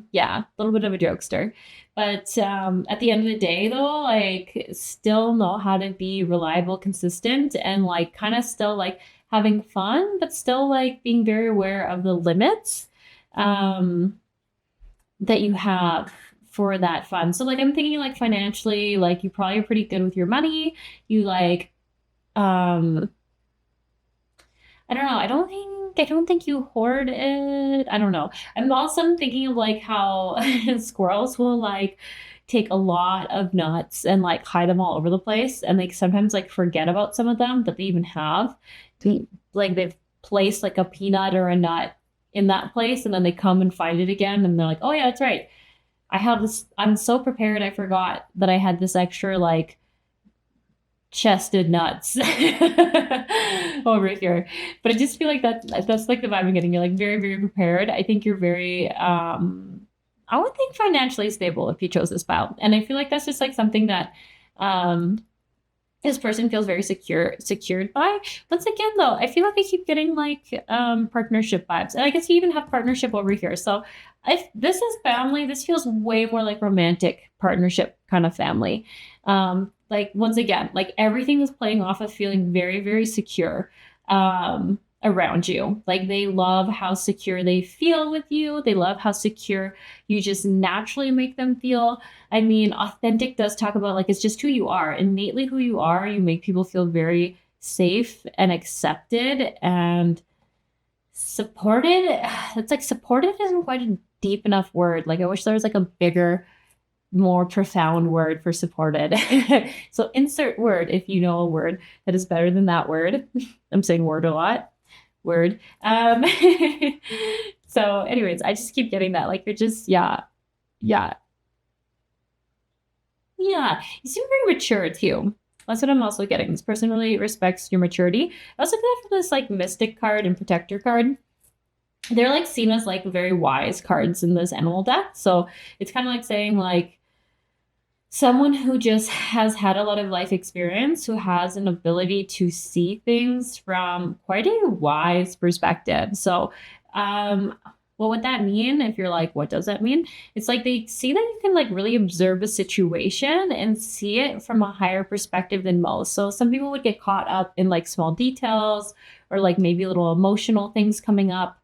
little bit of a jokester. But at the end of the day though, like still know how to be reliable, consistent, and like kind of still like having fun, but still like being very aware of the limits that you have for that fun. So like I'm thinking like financially, like you probably are pretty good with your money. You like I don't know. I don't think you hoard it. I don't know. I'm also thinking of like how squirrels will like take a lot of nuts and like hide them all over the place and like sometimes like forget about some of them that they even have. Like they've placed like a peanut or a nut in that place and then they come and find it again and they're like, "Oh yeah, that's right. I have this. I'm so prepared. I forgot that I had this extra like chested nuts over here." But I just feel like that's like the vibe I'm getting. You're like very, very prepared. I think you're very I would think financially stable if you chose this pile. And I feel like that's just like something that this person feels very secured by. Once again, though, I feel like I keep getting like partnership vibes. And I guess you even have partnership over here. So if this is family, this feels way more like romantic partnership kind of family. Like once again, like everything is playing off of feeling very, very secure. Around you. Like they love how secure they feel with you. They love how secure you just naturally make them feel. I mean, authentic does talk about like it's just who you are, innately who you are. You make people feel very safe and accepted and supported. It's like supported isn't quite a deep enough word. Like I wish there was like a bigger, more profound word for supported. So insert word if you know a word that is better than that word. I'm saying word a lot. Word. So anyways, I just keep getting that. Like you're just, yeah. You seem very mature too. That's what I'm also getting. This person really respects your maturity. I also get that from this like mystic card and protector card. They're like seen as like very wise cards in this animal deck. So it's kind of like saying like someone who just has had a lot of life experience, who has an ability to see things from quite a wise perspective. So, what would that mean? If you're like, what does that mean? It's like they see that you can like really observe a situation and see it from a higher perspective than most. So some people would get caught up in like small details or like maybe little emotional things coming up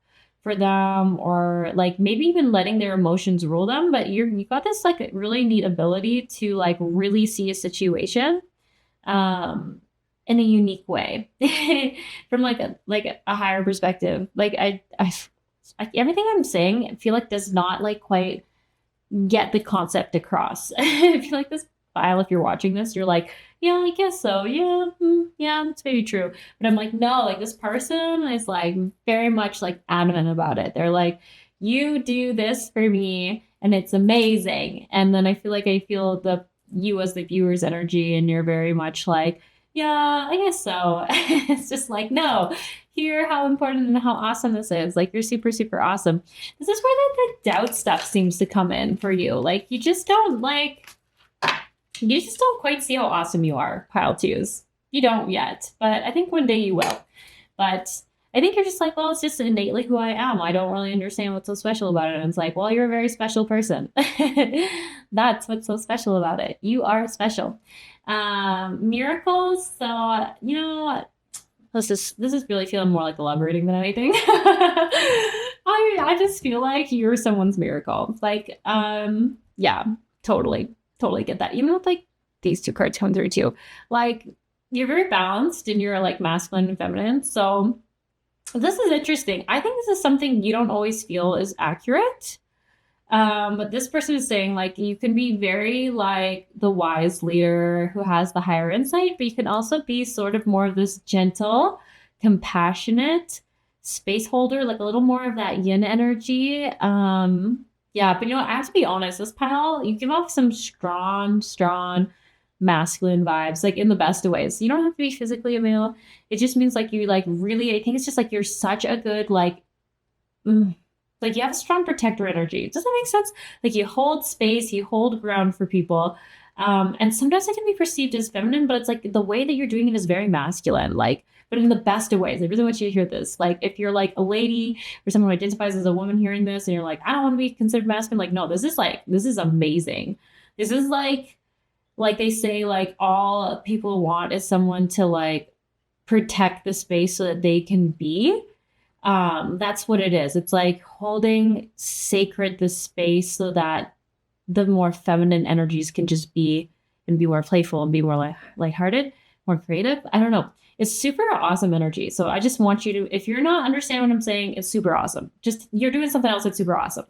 for them, or like maybe even letting their emotions rule them. But you got this like really neat ability to like really see a situation in a unique way from like a higher perspective. Like I everything I'm saying I feel like does not like quite get the concept across. I feel like this file, if you're watching this, you're like, yeah, I guess so. Yeah, yeah, that's maybe true. But I'm like, no, like this person is like very much like adamant about it. They're like, you do this for me and it's amazing. And then I feel the you as the viewer's energy, and you're very much like, yeah, I guess so. It's just like, no, hear how important and how awesome this is. Like you're super, super awesome. This is where the doubt stuff seems to come in for you. Like you just don't quite see how awesome you are, pile twos. You don't yet, but I think one day you will. But I think you're just like, well, it's just innately who I am. I don't really understand what's so special about it. And it's like, well, you're a very special person. That's what's so special about it. You are special. Miracles. So, you know, this is really feeling more like a love reading than anything. I just feel like you're someone's miracle. Like, yeah, totally get that. Even with like these two cards coming through too. Like you're very balanced and you're like masculine and feminine. So this is interesting. I think this is something you don't always feel is accurate. But this person is saying like you can be very like the wise leader who has the higher insight, but you can also be sort of more of this gentle, compassionate space holder, like a little more of that yin energy. Yeah, but you know what? I have to be honest, this pile, you give off some strong masculine vibes, like in the best of ways. You don't have to be physically a male. It just means like you like really, I think it's just like you're such a good like you have a strong protector energy. Does that make sense? Like you hold space, you hold ground for people. And sometimes it can be perceived as feminine, but it's like the way that you're doing it is very masculine. Like, but in the best of ways. I really want you to hear this. Like if you're like a lady or someone who identifies as a woman hearing this and you're like, I don't want to be considered masculine. Like, no, this is amazing. This is like they say, like all people want is someone to like protect the space so that they can be. That's what it is. It's like holding sacred the space so that the more feminine energies can just be and be more playful and be more like lighthearted, more creative. I don't know. It's super awesome energy. So I just want you to, if you're not understanding what I'm saying, it's super awesome. Just you're doing something else that's super awesome.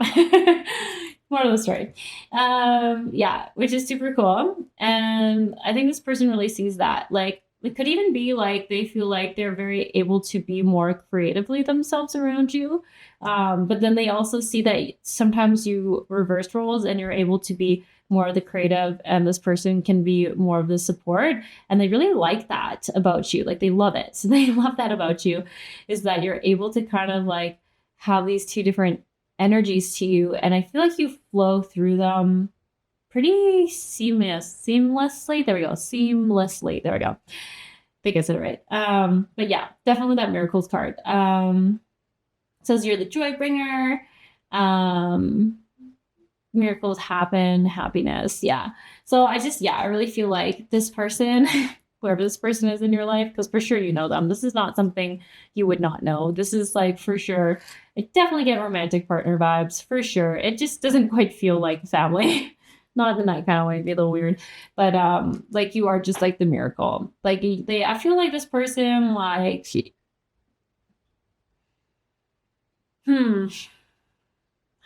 More of the story. Yeah, which is super cool. And I think this person really sees that. Like it could even be like they feel like they're very able to be more creatively themselves around you. But then they also see that sometimes you reverse roles and you're able to be more of the creative and this person can be more of the support. And they really like that about you. Like they love it. So they love that about you, is that you're able to kind of like have these two different energies to you, and I feel like you flow through them pretty seamlessly. There we go. Seamlessly. There we go. I think I said it right. But yeah, definitely that miracles card. Says you're the joy bringer. Miracles happen, happiness. Yeah. So I really feel like this person, whoever this person is in your life, because for sure you know them. This is not something you would not know. This is like for sure. I definitely get romantic partner vibes for sure. It just doesn't quite feel like family. Not in that kind of way, it'd be a little weird. But like you are just like the miracle. Like I feel like this person, like how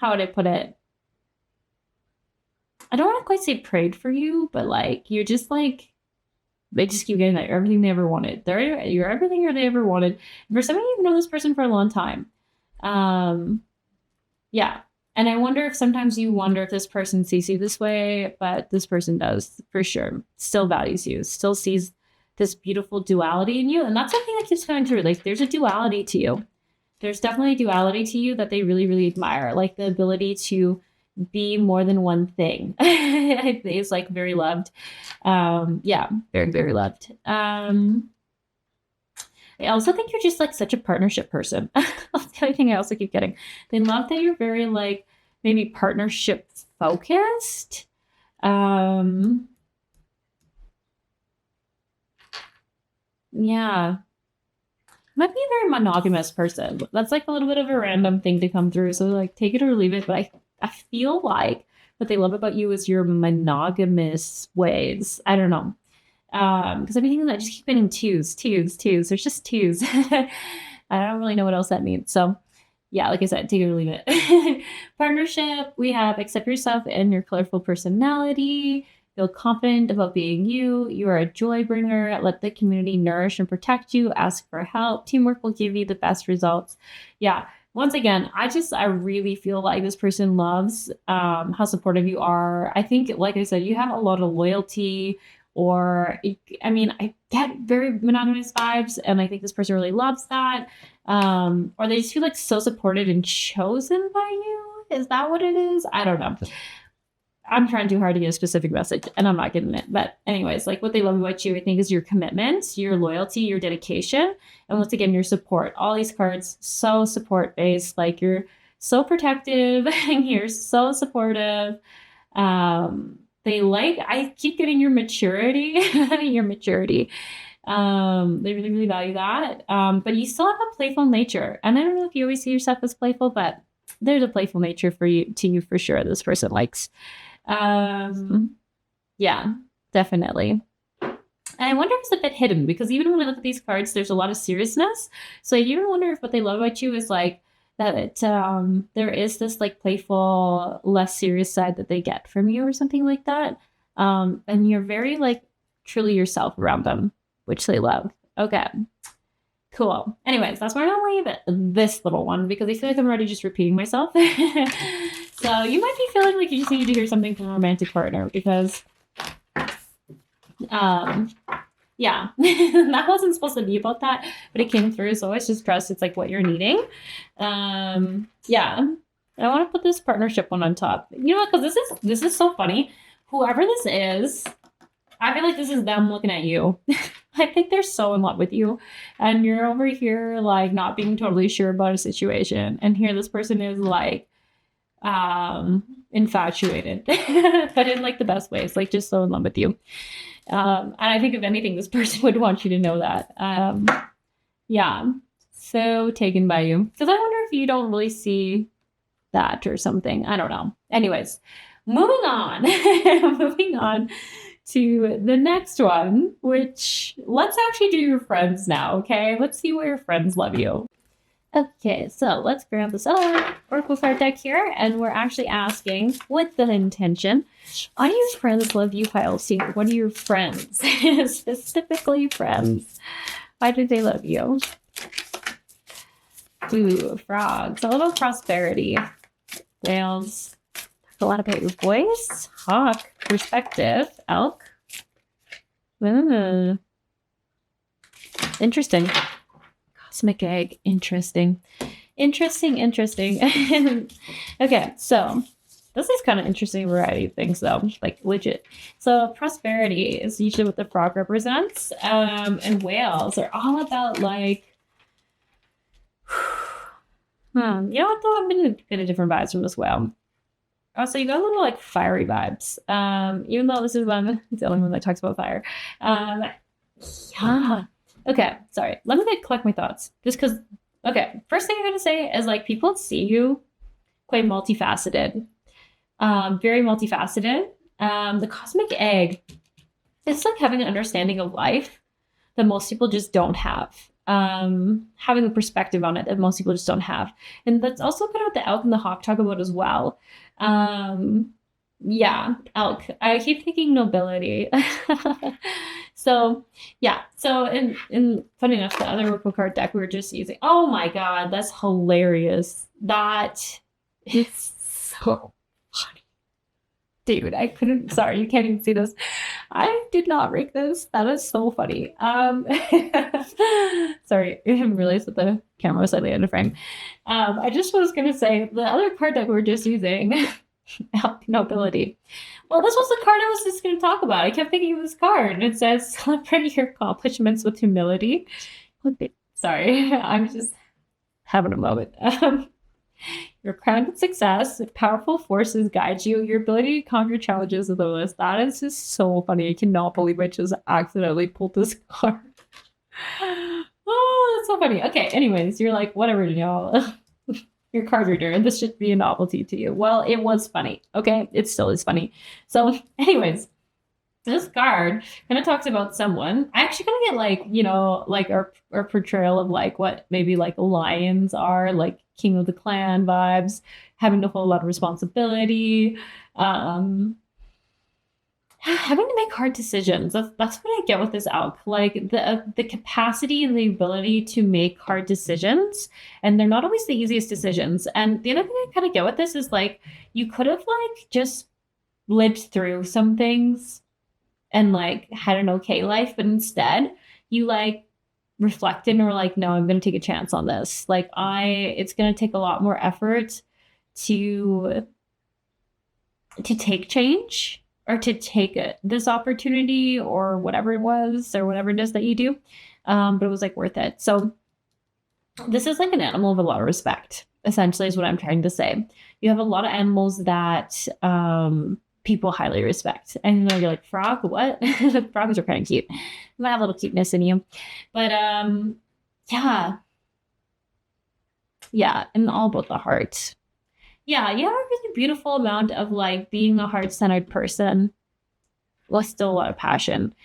would I put it? I don't want to quite say prayed for you, but like you're just like they just keep getting that everything they ever wanted. You're everything they ever wanted. And for some of you, you've known this person for a long time. Yeah. And I wonder if sometimes you wonder if this person sees you this way, but this person does for sure. Still values you, still sees this beautiful duality in you. And that's something that keeps coming through. Like there's a duality to you. There's definitely a duality to you that they really, really admire. Like the ability to be more than one thing. It's like very loved. Yeah, very, very loved. I also think you're just like such a partnership person. That's the only thing I also keep getting. They love that you're very like maybe partnership focused. Yeah. Might be a very monogamous person. That's like a little bit of a random thing to come through. So like take it or leave it. But I feel like what they love about you is your monogamous ways. I don't know. Because I'm thinking that I just keep getting twos. There's just twos. I don't really know what else that means. So yeah, like I said, take it or leave it. Partnership, we have accept yourself and your colorful personality. Feel confident about being you. You are a joy bringer. Let the community nourish and protect you. Ask for help. Teamwork will give you the best results. Yeah. Once again, I really feel like this person loves how supportive you are. I think, like I said, you have a lot of loyalty. Or, I mean, I get very monogamous vibes, and I think this person really loves that. Or they just feel like so supported and chosen by you. Is that what it is? I don't know. I'm trying too hard to get a specific message, and I'm not getting it. But anyways, like what they love about you, I think, is your commitment, your loyalty, your dedication, and once again, your support. All these cards, so support-based. Like you're so protective, and you're so supportive. I keep getting your maturity, your maturity. They really, really value that. But you still have a playful nature. And I don't know if you always see yourself as playful, but there's a playful nature to you for sure. This person likes. Yeah, definitely. And I wonder if it's a bit hidden because even when I look at these cards, there's a lot of seriousness. So I even wonder if what they love about you is like, that there is this like playful, less serious side that they get from you or something like that. And you're very like truly yourself around them, which they love. Okay, cool. Anyways, that's where I'm gonna leave it. This little one, because I feel like I'm already just repeating myself. So you might be feeling like you just need to hear something from a romantic partner because yeah, that wasn't supposed to be about that, but it came through. So always just trust it's like what you're needing. Yeah, I want to put this partnership one on top. You know what? Because this is so funny. Whoever this is, I feel like this is them looking at you. I think they're so in love with you, and you're over here like not being totally sure about a situation, and here this person is like infatuated, but in like the best ways, like just so in love with you. And I think if anything, this person would want you to know that. Yeah, so taken by you. Because I wonder if you don't really see that or something. I don't know. Anyways, moving on. Moving on to the next one, which let's actually do your friends now, okay? Let's see where your friends love you. Okay, so let's grab this Oracle card deck here, and we're actually asking, with the intention, why do your friends love you, Pisces? What are your friends? Specifically friends. Why do they love you? Ooh, frogs. A little prosperity. Whales. Talk a lot about your voice. Hawk. Perspective. Elk. Interesting. Cosmic egg. Interesting. Interesting. Okay, so this is kind of interesting variety of things though, like legit. So prosperity is usually what the frog represents. And whales are all about like you know what though? I'm gonna get a different vibes from this whale. Oh, so you got a little like fiery vibes. Even though this is the only one that talks about fire. Yeah. Okay, sorry. Let me like collect my thoughts. Just because okay, first thing I'm gonna say is like people see you quite multifaceted. Very multifaceted. The cosmic egg, it's like having an understanding of life that most people just don't have. Having a perspective on it that most people just don't have. And that's also kind of what the elk and the hawk talk about as well. Yeah, elk. I keep thinking nobility. So yeah. So in funny enough, the other Oracle card deck we were just using. Oh my god, that's hilarious. That is so funny. Dude, I couldn't sorry, you can't even see this. I did not rig this. That is so funny. Sorry, I didn't realize that the camera was slightly out of frame. I just was gonna say the other card that we were just using, nobility. Well, this was the card I was just gonna talk about. I kept thinking of this card, and it says celebrate your accomplishments with humility. Sorry, I'm just having a moment. You're crowned with success. Powerful forces guide you. Your ability to conquer challenges with the list. That is just so funny. I cannot believe I just accidentally pulled this card. Oh, that's so funny. Okay, anyways, you're like, whatever, y'all. Your card reader, and this should be a novelty to you. Well, it was funny. Okay, it still is funny. So, anyways, this card kind of talks about someone. I actually kind of get like, you know, like our portrayal of like what maybe like lions are, like king of the clan vibes, having to hold a lot of responsibility, having to make hard decisions. That's what I get with this elk. Like the capacity and the ability to make hard decisions, and they're not always the easiest decisions. And the other thing I kind of get with this is like you could have like just lived through some things and like had an okay life, but instead you like reflected and were like, no, I'm going to take a chance on this. Like it's going to take a lot more effort to take change or to take this opportunity or whatever it was or whatever it is that you do. But it was like worth it. So this is like an animal of a lot of respect, essentially is what I'm trying to say. You have a lot of animals that, people highly respect. And you know, you're like, frog, what? Frogs are kind of cute. You might have a little cuteness in you. But yeah, and all about the heart. Yeah, you have a really beautiful amount of like being a heart-centered person with still a lot of passion.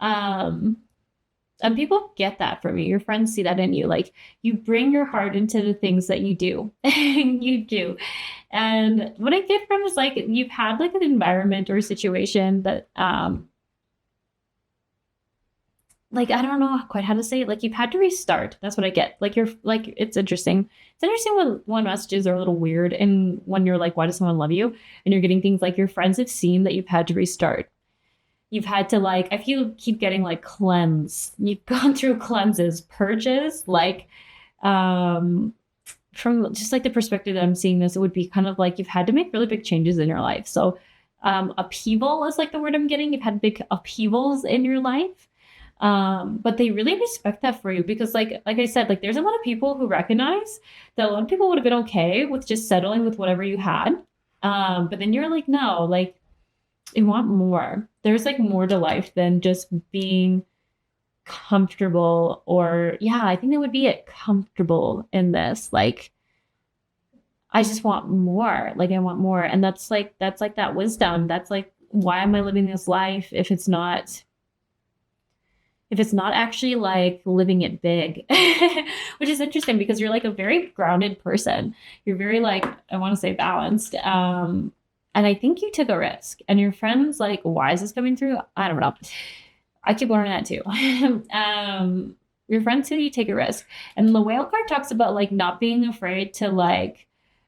And people get that from you. Your friends see that in you. Like you bring your heart into the things that you do. You do. And what I get from is like you've had like an environment or a situation that like I don't know quite how to say it. Like you've had to restart. That's what I get. Like you're like it's interesting. It's interesting when messages are a little weird and when you're like, why does someone love you? And you're getting things like your friends have seen that you've had to restart. You've had to like, I feel keep getting like cleanse. You've gone through cleanses, purges, like from just like the perspective that I'm seeing this, it would be kind of like you've had to make really big changes in your life. So upheaval is like the word I'm getting. You've had big upheavals in your life. But they really respect that for you because like I said, like there's a lot of people who recognize that a lot of people would have been okay with just settling with whatever you had. But then you're like, no, like I want more. There's like more to life than just being comfortable or yeah, I think that would be it, comfortable in this. Like I just want more. Like I want more. And that's like that wisdom. That's like, why am I living this life if it's not actually like living it big, which is interesting because you're like a very grounded person. You're very like, I want to say balanced. And I think you took a risk and your friends like, why is this coming through? I don't know. I keep learning that too. Your friends say you take a risk. And the whale card talks about like not being afraid to like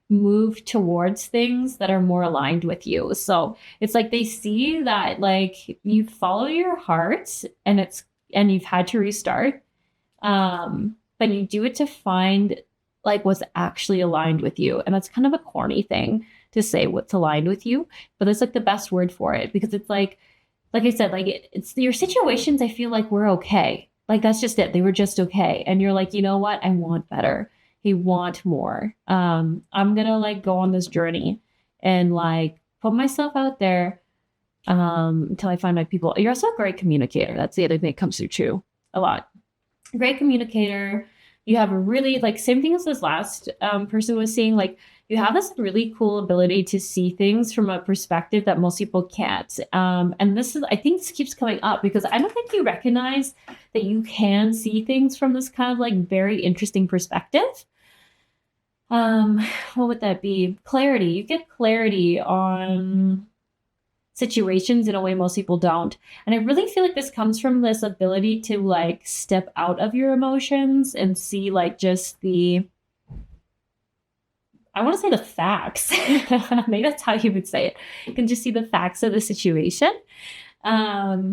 move towards things that are more aligned with you. So it's like they see that like you follow your heart and you've had to restart. But you do it to find like what's actually aligned with you. And that's kind of a corny thing to say, what's aligned with you, but it's like the best word for it, because it's like I said, like it's your situations. I feel like we're okay. Like that's just it. They were just okay. And you're like, you know what? I want better. I want more. I'm gonna like go on this journey and like put myself out there until I find my people. You're also a great communicator. That's the other thing that comes through too a lot. Great communicator. You have a really like same thing as this last person was saying, like you have this really cool ability to see things from a perspective that most people can't. And this is, I think this keeps coming up because I don't think you recognize that you can see things from this kind of like very interesting perspective. What would that be? Clarity. You get clarity on situations in a way most people don't. And I really feel like this comes from this ability to like step out of your emotions and see like just I want to say the facts. Maybe that's how you would say it. You can just see the facts of the situation. Yeah.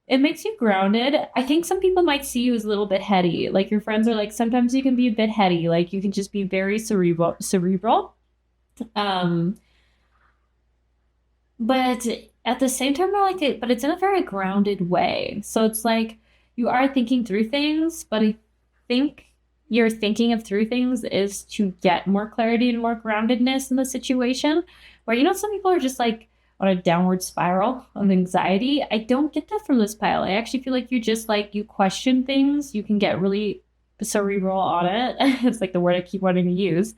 It makes you grounded. I think some people might see you as a little bit heady. Like your friends are like, sometimes you can be a bit heady. Like you can just be very cerebral. But at the same time, I like it, but it's in a very grounded way. So it's like you are thinking through things, but I think your thinking of through things is to get more clarity and more groundedness in the situation. Where, you know, some people are just like on a downward spiral of anxiety. I don't get that from this pile. I actually feel like you just like, you question things. You can get really cerebral on it. It's like the word I keep wanting to use.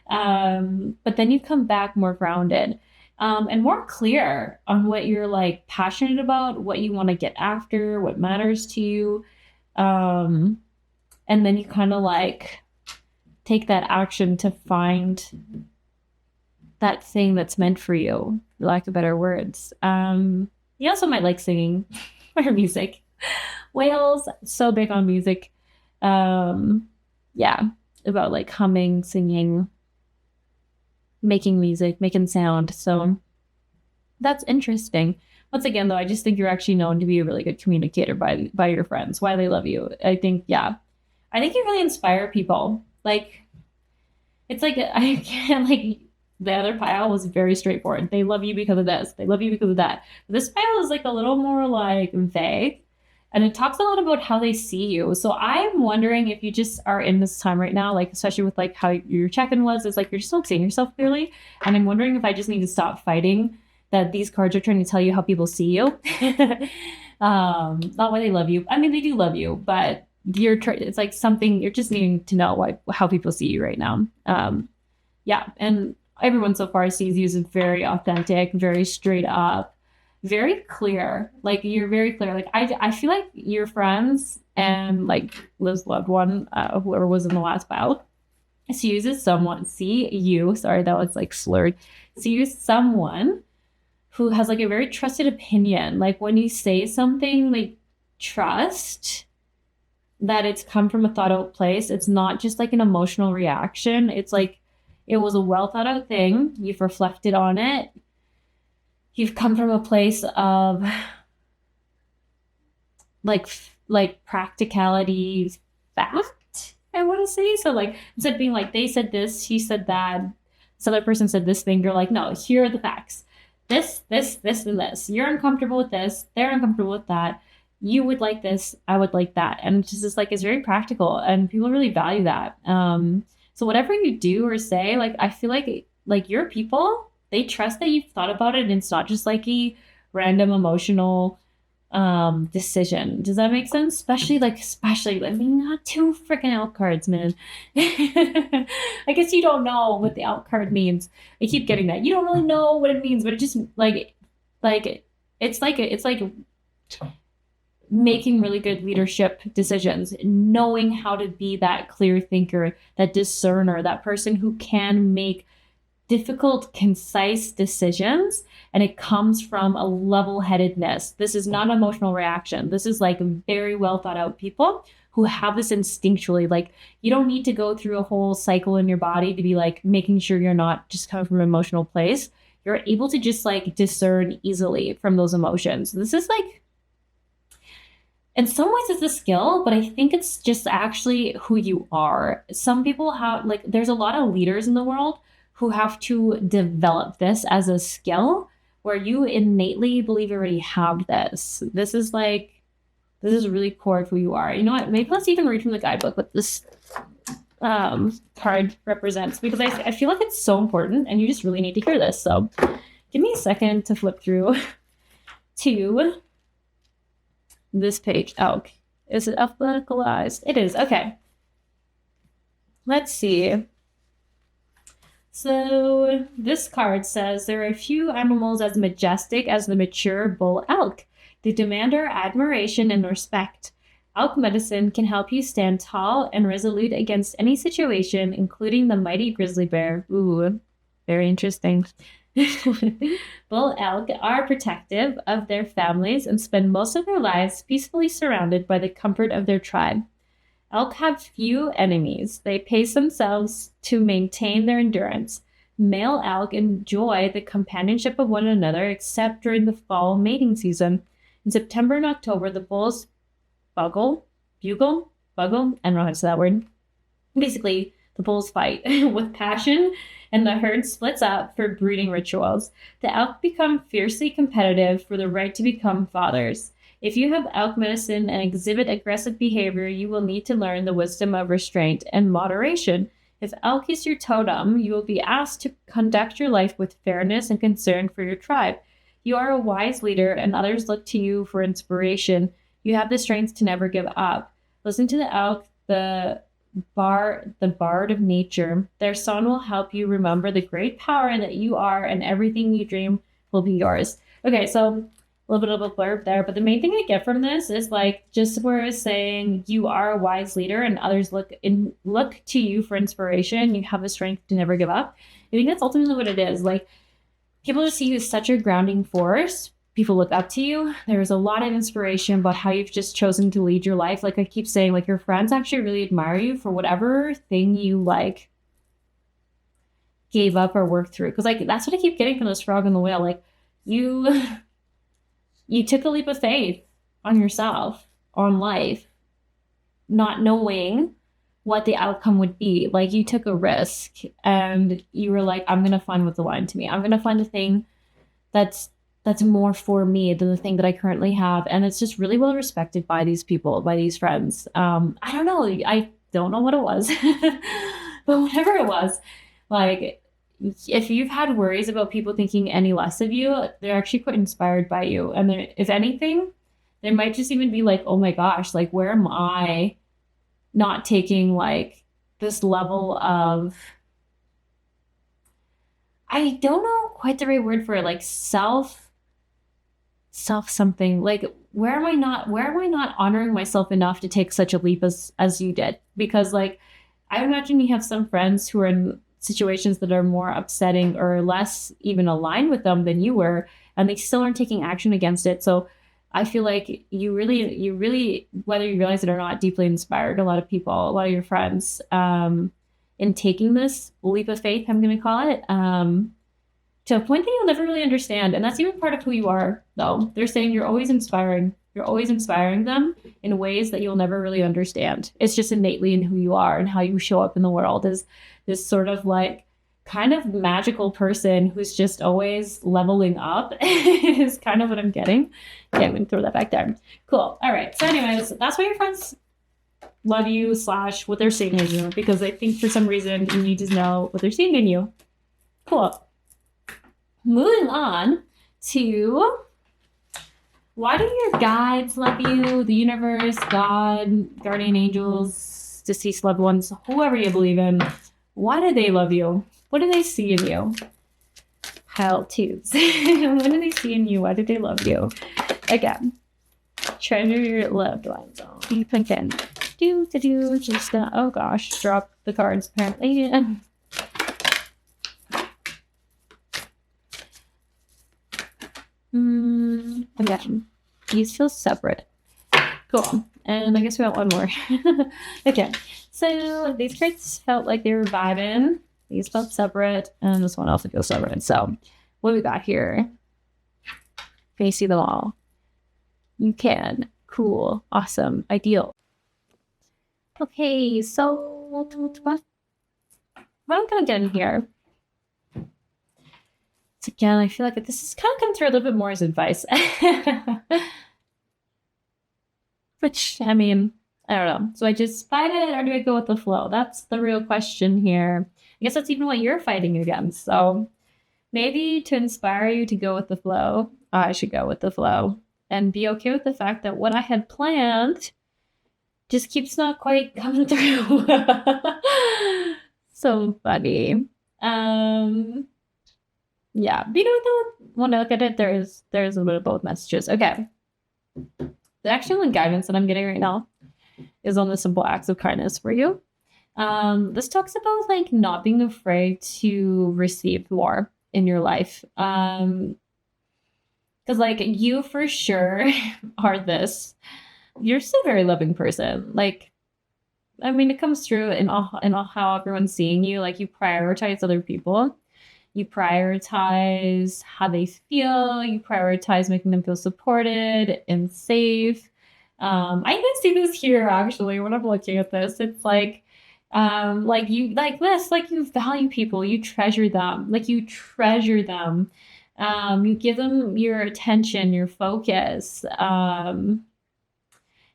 But then you come back more grounded. And more clear on what you're like passionate about, what you want to get after, what matters to you. And then you kind of like take that action to find that thing that's meant for you, for lack of better words. You also might like singing or music. Whales, so big on music. Yeah, about like humming, singing, making music, making sound. So that's interesting. Once again, though, I just think you're actually known to be a really good communicator by your friends, why they love you. I think you really inspire people. Like, it's like, I can't, like, the other pile was very straightforward. They love you because of this. They love you because of that. This pile is like a little more like vague. And it talks a lot about how they see you. So I'm wondering if you just are in this time right now, like especially with like how your check-in was, it's like you're just not seeing yourself clearly. And I'm wondering if I just need to stop fighting that these cards are trying to tell you how people see you. Not why they love you. I mean, they do love you, but it's like something you're just needing to know how people see you right now. Yeah. And everyone so far sees you as very authentic, very straight up, very clear. Like you're very clear. Like I feel like your friends and like Liv's loved one, whoever was in the last pile, sees someone, sorry, that was like slurred. Sees someone who has like a very trusted opinion. Like when you say something, like trust that it's come from a thought out place. It's not just like an emotional reaction. It's like it was a well thought out thing. You've reflected on it. You've come from a place of like practicality, fact, I want to say. So like instead of being like, they said this, he said that, this other person said this thing, you're like, no, here are the facts. This, and this. You're uncomfortable with this. They're uncomfortable with that. You would like this. I would like that. And it's just like, it's very practical and people really value that. So whatever you do or say, like, I feel like your people, they trust that you've thought about it and it's not just like a random emotional decision. Does that make sense? Especially, I mean, not two freaking out cards, man. I guess you don't know what the out card means. I keep getting that. You don't really know what it means, but it just it's like making really good leadership decisions, knowing how to be that clear thinker, that discerner, that person who can make difficult, concise decisions. And it comes from a level-headedness. This is not an emotional reaction. This is like very well thought out people who have this instinctually. Like you don't need to go through a whole cycle in your body to be like making sure you're not just coming from an emotional place. You're able to just like discern easily from those emotions. This is like, in some ways it's a skill, but I think it's just actually who you are. Some people have, like, there's a lot of leaders in the world who have to develop this as a skill where you innately believe you already have this. This is really core of who you are. You know what? Maybe let's even read from the guidebook what this card represents, because I feel like it's so important and you just really need to hear this. So give me a second to flip through to this page. Oh, is it alphabeticalized? It is. Okay. Let's see. So this card says there are a few animals as majestic as the mature bull elk. They demand our admiration and respect. Elk medicine can help you stand tall and resolute against any situation, including the mighty grizzly bear. Ooh, very interesting. Bull elk are protective of their families and spend most of their lives peacefully surrounded by the comfort of their tribe. Elk have few enemies. They pace themselves to maintain their endurance. Male elk enjoy the companionship of one another, except during the fall mating season. In September and October, the bulls bugle, I don't know how to say that word. Basically, the bulls fight with passion, and the herd splits up for breeding rituals. The elk become fiercely competitive for the right to become fathers. If you have elk medicine and exhibit aggressive behavior, you will need to learn the wisdom of restraint and moderation. If elk is your totem, you will be asked to conduct your life with fairness and concern for your tribe. You are a wise leader, and others look to you for inspiration. You have the strength to never give up. Listen to the elk, the bard of nature. Their song will help you remember the great power that you are, and everything you dream will be yours. Okay, so a little bit of a blurb there, but the main thing I get from this is like just where it's saying you are a wise leader and others look to you for inspiration. You have the strength to never give up. I think that's ultimately what it is. Like, people just see you as such a grounding force. People look up to you. There's a lot of inspiration about how you've just chosen to lead your life. Like I keep saying, like your friends actually really admire you for whatever thing you like gave up or worked through. Because like that's what I keep getting from this frog and the whale. Like you took a leap of faith on yourself, on life, not knowing what the outcome would be. Like you took a risk and you were like, I'm going to find what's aligned to me. I'm going to find the thing that's more for me than the thing that I currently have. And it's just really well respected by these people, by these friends. I don't know. I don't know what it was, but whatever it was, like, if you've had worries about people thinking any less of you, they're actually quite inspired by you. And if anything, they might just even be like, oh my gosh, like, where am I not taking like this level of, I don't know quite the right word for it, like self something, like where am I not honoring myself enough to take such a leap as you did? Because like I imagine you have some friends who are in situations that are more upsetting or less even aligned with them than you were, and they still aren't taking action against it. So I feel like you really, whether you realize it or not, deeply inspired a lot of people, a lot of your friends, in taking this leap of faith, I'm going to call it, to a point that you'll never really understand. And that's even part of who you are, though. They're saying you're always inspiring. You're always inspiring them in ways that you'll never really understand. It's just innately in who you are and how you show up in the world as this sort of like kind of magical person who's just always leveling up is kind of what I'm getting. Okay, I'm going to throw that back there. Cool. All right. So anyways, that's why your friends love you / what they're seeing in you, because I think for some reason you need to know what they're seeing in you. Cool. Moving on to, why do your guides love you? The universe, God, guardian angels, deceased loved ones, whoever you believe in. Why do they love you? What do they see in you? Hell twos. What do they see in you? Why do they love you? Again, treasure your loved ones. You can do just oh gosh, drop the cards apparently. Again, these feel separate. Cool. And I guess we got one more. Okay. So these cards felt like they were vibing. These felt separate. And this one also feels separate. So what we got here? Facing them all. You can Cool. Awesome. Ideal. Okay, so what I'm gonna get in here. So again, I feel like this is kind of coming through a little bit more as advice. Which, I mean, I don't know. So I just fight it or do I go with the flow? That's the real question here. I guess that's even what you're fighting against. So maybe to inspire you to go with the flow, I should go with the flow and be okay with the fact that what I had planned just keeps not quite coming through. So funny. Yeah, but you know, when I look at it, there's a little bit of both messages. Okay. The actual guidance that I'm getting right now is on the simple acts of kindness for you. This talks about like not being afraid to receive more in your life. Because like you for sure are this. You're just a very loving person. Like, I mean, it comes through in all how everyone's seeing you. Like you prioritize other people. You prioritize how they feel. You prioritize making them feel supported and safe. I even see this here actually when I'm looking at this. It's like you like this, like you value people, you treasure them, like you treasure them. You give them your attention, your focus.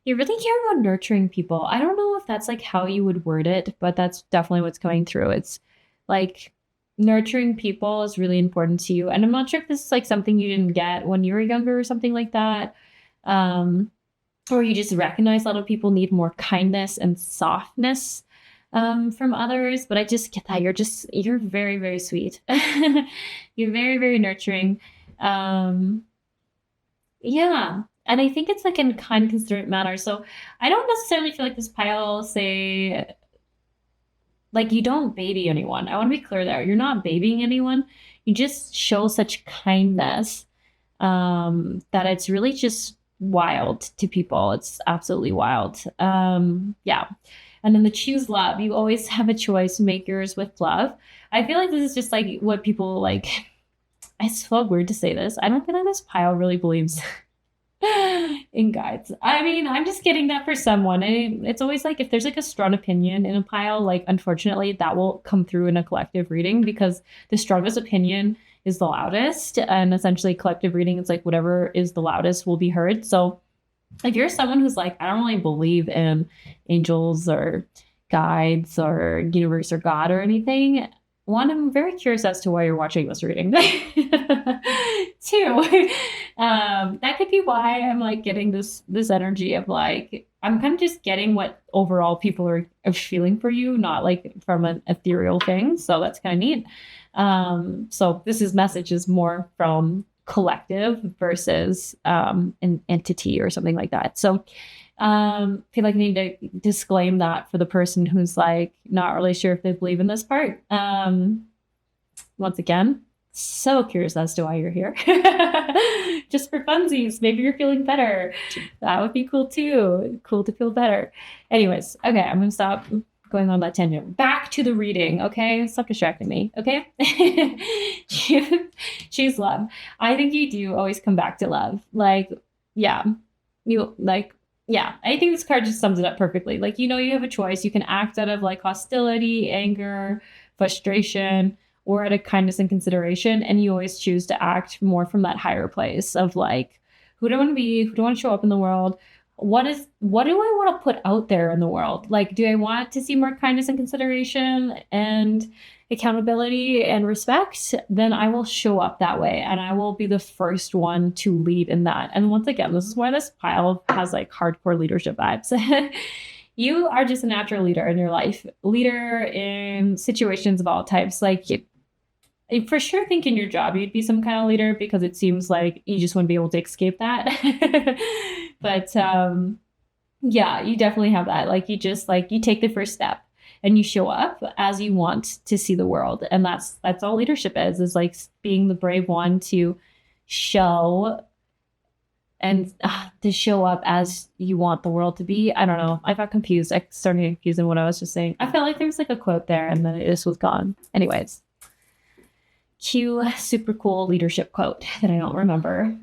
You really care about nurturing people. I don't know if that's like how you would word it, but that's definitely what's coming through. It's like nurturing people is really important to you. And I'm not sure if this is like something you didn't get when you were younger or something like that. Or you just recognize a lot of people need more kindness and softness from others. But I just get that you're very, very sweet. You're very, very nurturing. Yeah. And I think it's like in kind, considerate manner. So I don't necessarily feel like this pile say like you don't baby anyone. I want to be clear there. You're not babying anyone. You just show such kindness that it's really just wild to people. It's absolutely wild. Yeah. And then the choose love. You always have a choice. Make yours with love. I feel like this is just like what people like. It's so weird to say this. I don't feel like this pile really believes in guides. I mean, I'm just getting that for someone. And it's always like if there's like a strong opinion in a pile, like unfortunately that will come through in a collective reading because the strongest opinion is the loudest. And essentially collective reading, it's like whatever is the loudest will be heard. So if you're someone who's like, I don't really believe in angels or guides or universe or God or anything, one, I'm very curious as to why you're watching this reading. Two, that could be why I'm like getting this energy of like I'm kind of just getting what overall people are feeling for you, not like from an ethereal thing. So that's kind of neat. So this message is more from collective versus an entity or something like that. So feel like I need to disclaim that for the person who's like not really sure if they believe in this part. Once again, so curious as to why you're here. Just for funsies, maybe you're feeling better. That would be cool too. Cool to feel better. Anyways, okay, I'm gonna stop going on that tangent. Back to the reading, okay? Stop distracting me, okay? Choose love. I think you do always come back to love. Like, yeah, you like. Yeah, I think this card just sums it up perfectly. Like, you know, you have a choice. You can act out of like hostility, anger, frustration, or out of kindness and consideration. And you always choose to act more from that higher place of like, who do I want to be? Who do I want to show up in the world? What do I want to put out there in the world? Like, do I want to see more kindness and consideration and accountability and respect? Then I will show up that way and I will be the first one to lead in that. And once again, this is why this pile has like hardcore leadership vibes. You are just a natural leader in your life, leader in situations of all types. Like, I for sure think in your job you'd be some kind of leader because it seems like you just wouldn't be able to escape that. But yeah, you definitely have that. Like you just like you take the first step and you show up as you want to see the world. And that's all leadership is like being the brave one to show and to show up as you want the world to be. I don't know. I got confused. I started getting confused in what I was just saying. I felt like there was like a quote there and then it just was gone. Anyways. Cue super cool leadership quote that I don't remember.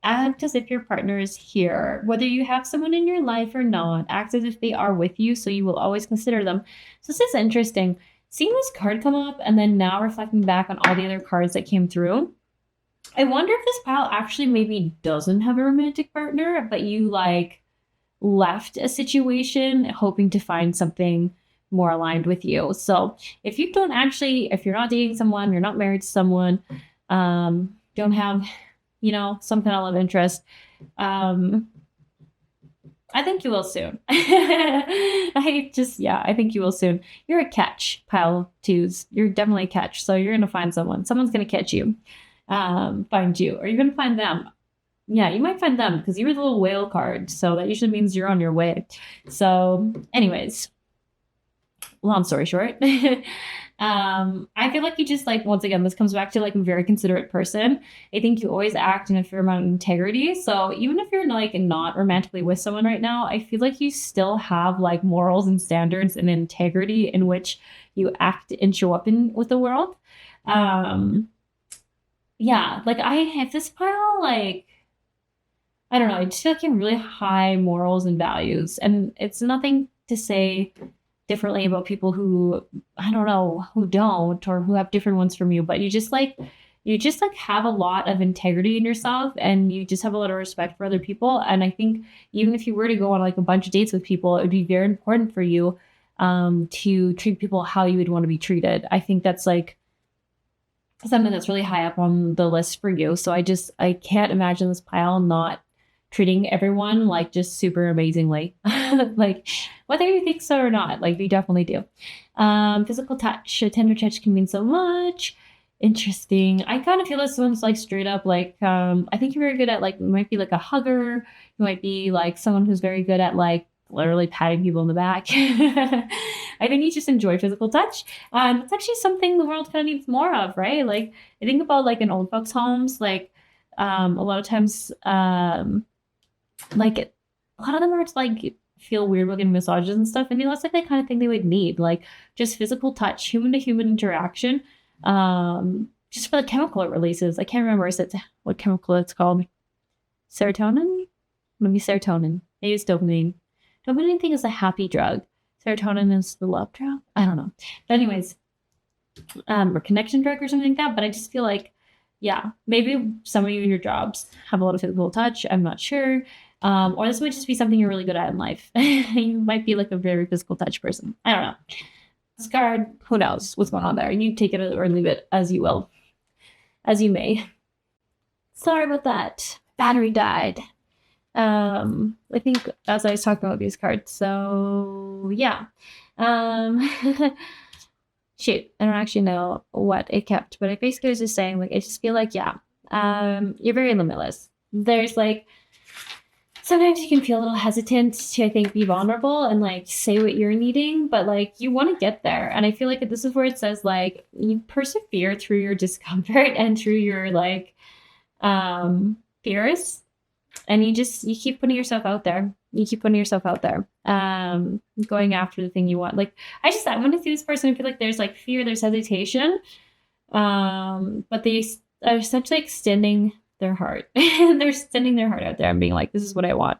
act as if your partner is here. Whether you have someone in your life or not, act as if they are with you, so you will always consider them. So this is interesting. Seeing this card come up and then now reflecting back on all the other cards that came through, I wonder if this pile actually maybe doesn't have a romantic partner, but you like left a situation hoping to find something more aligned with you. So if you don't actually, if you're not dating someone, you're not married to someone, don't have, you know, some kind of love interest, I think you will soon. I think you will soon. You're a catch, pile twos. You're definitely a catch. So you're going to find someone. Someone's going to catch you, find you, or you're going to find them. Yeah, you might find them because you were the little whale card. So that usually means you're on your way. So anyways, long story short, I feel like you just like, once again, this comes back to like a very considerate person. I think you always act in a fair amount of integrity. So even if you're like not romantically with someone right now, I feel like you still have like morals and standards and integrity in which you act and show up in with the world. Yeah, like I have this pile, like, I don't know, I just feel like you have really high morals and values. And it's nothing to say differently about people who, I don't know, who don't or who have different ones from you, but you just like have a lot of integrity in yourself and you just have a lot of respect for other people. And I think even if you were to go on like a bunch of dates with people, it would be very important for you to treat people how you would want to be treated. I think that's like something that's really high up on the list for you. So I can't imagine this pile not treating everyone like just super amazingly. Like whether you think so or not, like you definitely do. Physical touch, a tender touch can mean so much. Interesting. I kind of feel this one's like straight up like I think you're very good at like, you might be like a hugger, you might be like someone who's very good at like literally patting people in the back. I think you just enjoy physical touch. It's actually something the world kind of needs more of, right? Like I think about like in old folks' homes, like a lot of times like a lot of them are like feel weird about getting massages and stuff, and that's like the kind of thing they would need, like just physical touch, human to human interaction, just for the chemical it releases. I can't remember what chemical it's called. Serotonin? Maybe serotonin. Maybe it's dopamine. Dopamine thing is a happy drug. Serotonin is the love drug. I don't know. But anyways, or connection drug or something like that. But I just feel like, yeah, maybe some of your jobs have a lot of physical touch. I'm not sure. Or this might just be something you're really good at in life. You might be like a very physical touch person. I don't know. This card, who knows what's going on there. You take it or leave it as you will. As you may. Sorry about that. Battery died. I think as I was talking about these cards. So yeah. Shoot, I don't actually know what it kept, but I basically was just saying, like, I just feel like, yeah, you're very limitless. There's like, sometimes you can feel a little hesitant to, I think, be vulnerable and like say what you're needing, but like you want to get there. And I feel like this is where it says like you persevere through your discomfort and through your like fears. And you keep putting yourself out there. You keep putting yourself out there, going after the thing you want. Like, I want to see this person, I feel like there's like fear, there's hesitation, but they are essentially extending their heart. They're extending their heart out there and being like, this is what I want.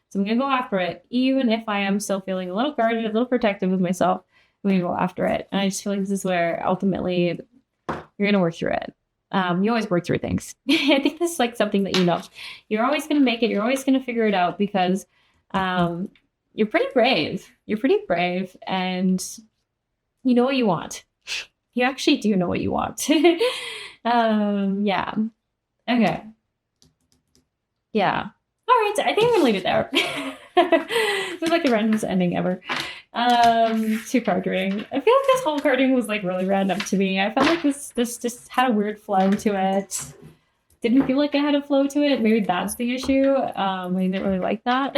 So I'm going to go after it. Even if I am still feeling a little guarded, a little protective of myself, I'm going to go after it. And I just feel like this is where ultimately you're going to work through it. You always work through things. I think this is like something that, you know, you're always going to make it. You're always going to figure it out because you're pretty brave. You're pretty brave and you know what you want. You actually do know what you want. Yeah. Okay. Yeah. All right. I think I'm going to leave it there. It was like the randomest ending ever. 2-card reading. I feel like this whole card reading was like really random to me. I felt like this just had a weird flow to it. Didn't feel like it had a flow to it. Maybe that's the issue. I didn't really like that,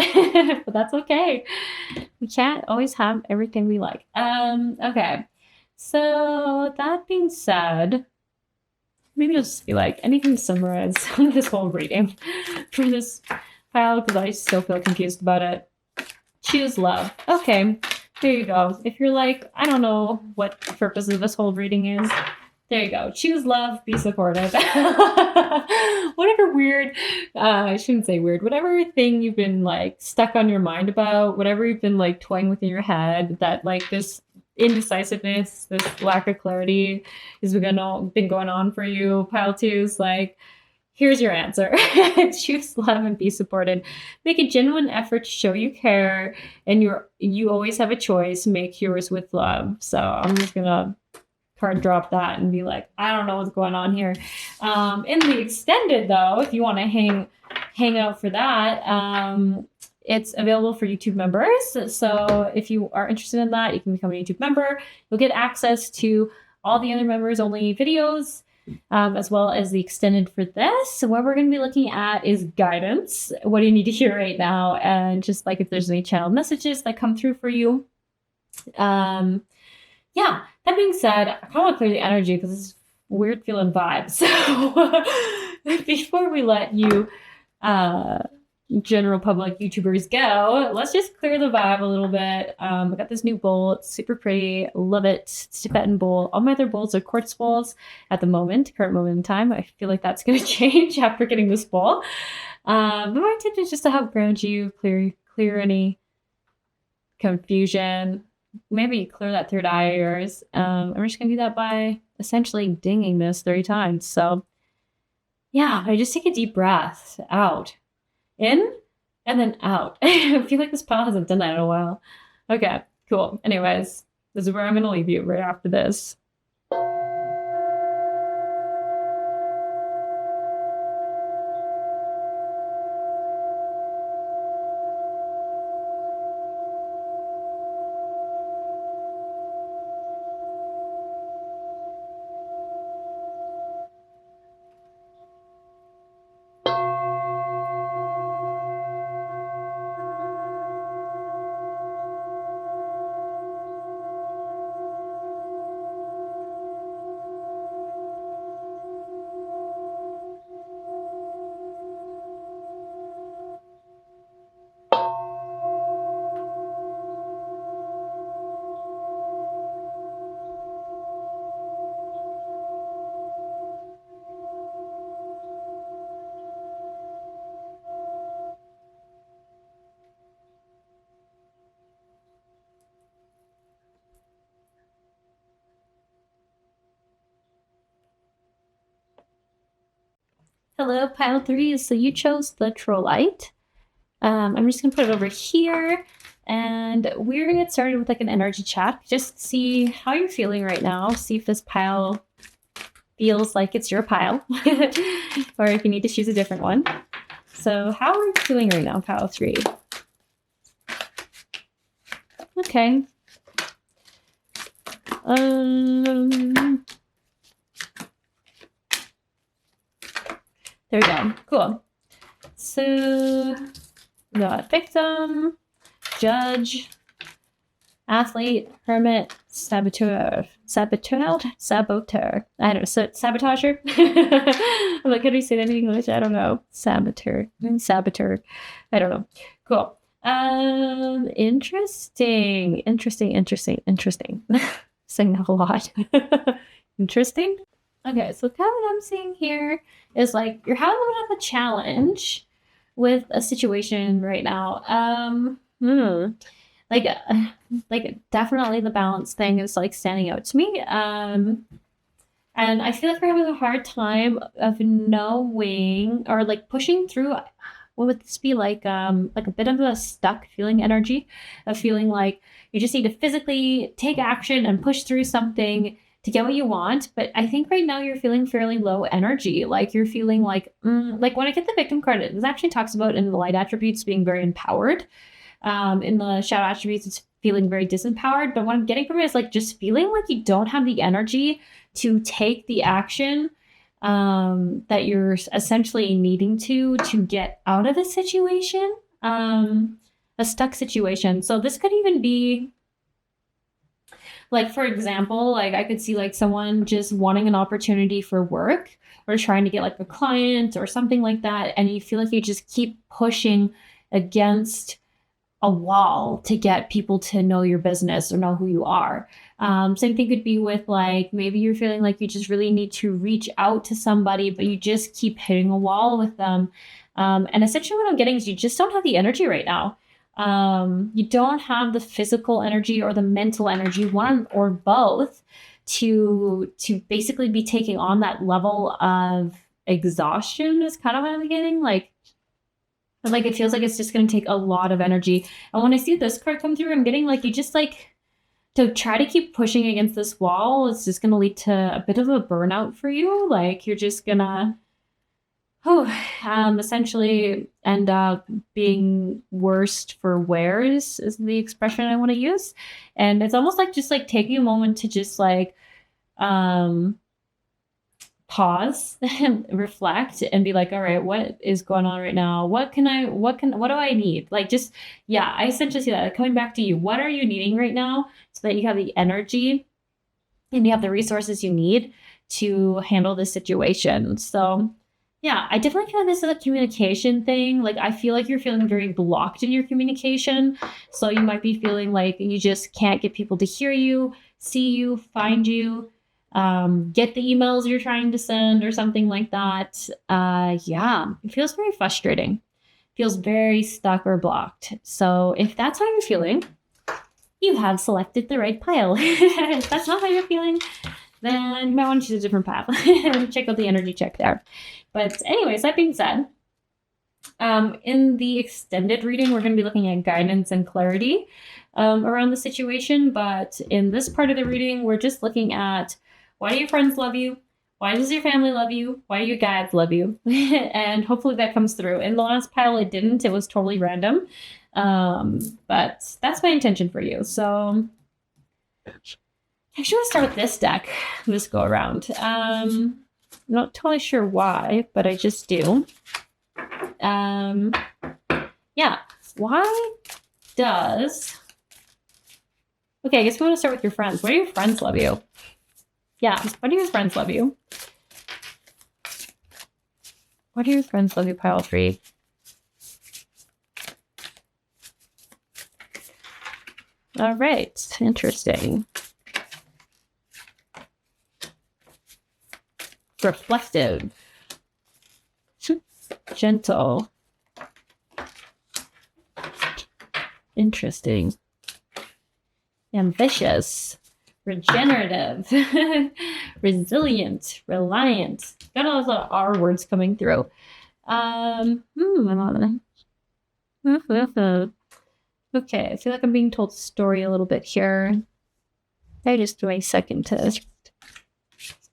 but that's okay. We can't always have everything we like. Okay. So that being said, maybe I'll just be like anything to summarize this whole reading for this pile because I still feel confused about it. Choose love. Okay. There you go. If you're like, I don't know what the purpose of this whole reading is, There you go. Choose love, be supportive. Whatever weird, I shouldn't say weird, whatever thing you've been like stuck on your mind about, whatever you've been like toying with in your head, that like this indecisiveness, this lack of clarity has been going on for you, pile twos, like, here's your answer. Choose love and be supported. Make a genuine effort to show you care, and you always have a choice. Make yours with love. So I'm just gonna card drop that and be like, I don't know what's going on here. In the extended though, if you want to hang out for that, it's available for YouTube members. So if you are interested in that, you can become a YouTube member. You'll get access to all the other members only videos, as well as the extended for this. So what we're going to be looking at is guidance. What do you need to hear right now? And just like if there's any channel messages that come through for you. Yeah, that being said, I kind of want to clear the energy because it's weird feeling vibes. So before we let you general public YouTubers go, let's just clear the vibe a little bit. I got this new bowl. It's super pretty. Love it. It's a Tibetan bowl. All my other bowls are quartz bowls at the current moment in time. I feel like that's going to change after getting this bowl. But my intention is just to help ground you, clear any confusion. Maybe clear that third eye of yours. I'm just going to do that by essentially dinging this 30 times. So yeah, I just take a deep breath out, in, and then out. I feel like this pile hasn't done that in a while. Okay, cool. Anyways, this is where I'm going to leave you right after this. Hello, pile 3. So you chose the Trolleite. I'm just going to put it over here, and we're going to get started with like an energy check. Just see how you're feeling right now. See if this pile feels like it's your pile, or if you need to choose a different one. So how are you feeling right now, pile 3? Okay. There we go. Cool. So we got victim, judge, athlete, hermit, saboteur. I don't know. So sabotager. I'm like, how do you say that in English? I don't know. Saboteur. I don't know. Cool. Interesting. Saying that a lot. Interesting. Okay, so kind of what I'm seeing here is like you're having a little bit of a challenge with a situation right now. Like definitely the balance thing is like standing out to me. And I feel like we're having a hard time of knowing or like pushing through. What would this be like a bit of a stuck feeling energy of feeling like you just need to physically take action and push through something to get what you want. But I think right now you're feeling fairly low energy. Like you're feeling like when I get the victim card, it actually talks about in the light attributes being very empowered. In the shadow attributes, it's feeling very disempowered. But what I'm getting from it is like just feeling like you don't have the energy to take the action that you're essentially needing to get out of the situation, a stuck situation. So this could even be like, for example, like I could see like someone just wanting an opportunity for work or trying to get like a client or something like that. And you feel like you just keep pushing against a wall to get people to know your business or know who you are. Same thing could be with like, maybe you're feeling like you just really need to reach out to somebody, but you just keep hitting a wall with them. And essentially what I'm getting is you just don't have the energy right now. You don't have the physical energy or the mental energy, one or both, to basically be taking on that level of exhaustion is kind of what I'm getting. Like it feels like it's just going to take a lot of energy. And when I see this card come through, I'm getting like you just like to try to keep pushing against this wall. It's just going to lead to a bit of a burnout for you. Like you're just going to essentially end up being worst for wear is the expression I want to use. And it's almost like just like taking a moment to just like pause and reflect and be like, all right, what is going on right now? What do I need? Like, just, yeah, I essentially see that like, coming back to you. What are you needing right now so that you have the energy and you have the resources you need to handle this situation? So yeah, I definitely feel like this is a communication thing. Like, I feel like you're feeling very blocked in your communication. So you might be feeling like you just can't get people to hear you, see you, find you, get the emails you're trying to send or something like that. Yeah, it feels very frustrating. Feels very stuck or blocked. So if that's how you're feeling, you have selected the right pile. If that's not how you're feeling, then you might want to choose a different path. Check out the energy check there. But anyways, that being said, in the extended reading, we're going to be looking at guidance and clarity around the situation. But in this part of the reading, we're just looking at, why do your friends love you? Why does your family love you? Why do your guides love you? And hopefully that comes through. In the last pile, it didn't. It was totally random. But that's my intention for you. So I actually want to start with this deck this go around. I'm not totally sure why, but I just do. Yeah. Why does... Okay, I guess we want to start with your friends. Why do your friends love you? Yeah, why do your friends love you? Why do your friends love you, pile 3? All right, interesting. Reflective. Gentle. Interesting. Ambitious. Regenerative. Resilient. Reliant. Got all those R words coming through. Okay, I feel like I'm being told a story a little bit here. I just do a second to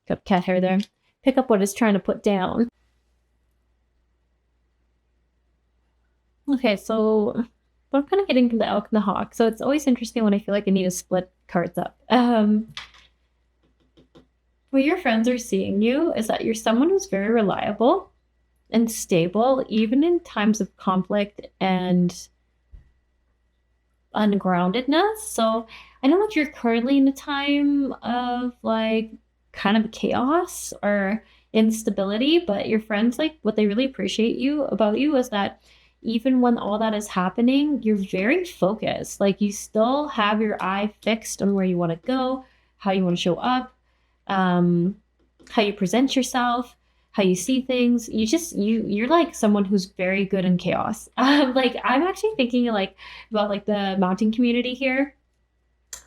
got cat hair there. Pick up what it's trying to put down. Okay, so I'm kind of getting to the elk and the hawk. So it's always interesting when I feel like I need to split cards up. What your friends are seeing you is that you're someone who's very reliable and stable, even in times of conflict and ungroundedness. So I don't know if you're currently in a time of like kind of chaos or instability, but your friends, like, what they really appreciate about you is that even when all that is happening, you're very focused. Like, you still have your eye fixed on where you want to go, how you want to show up, how you present yourself, how you see things. You're like someone who's very good in chaos. Like, I'm actually thinking like about like the mountain community here,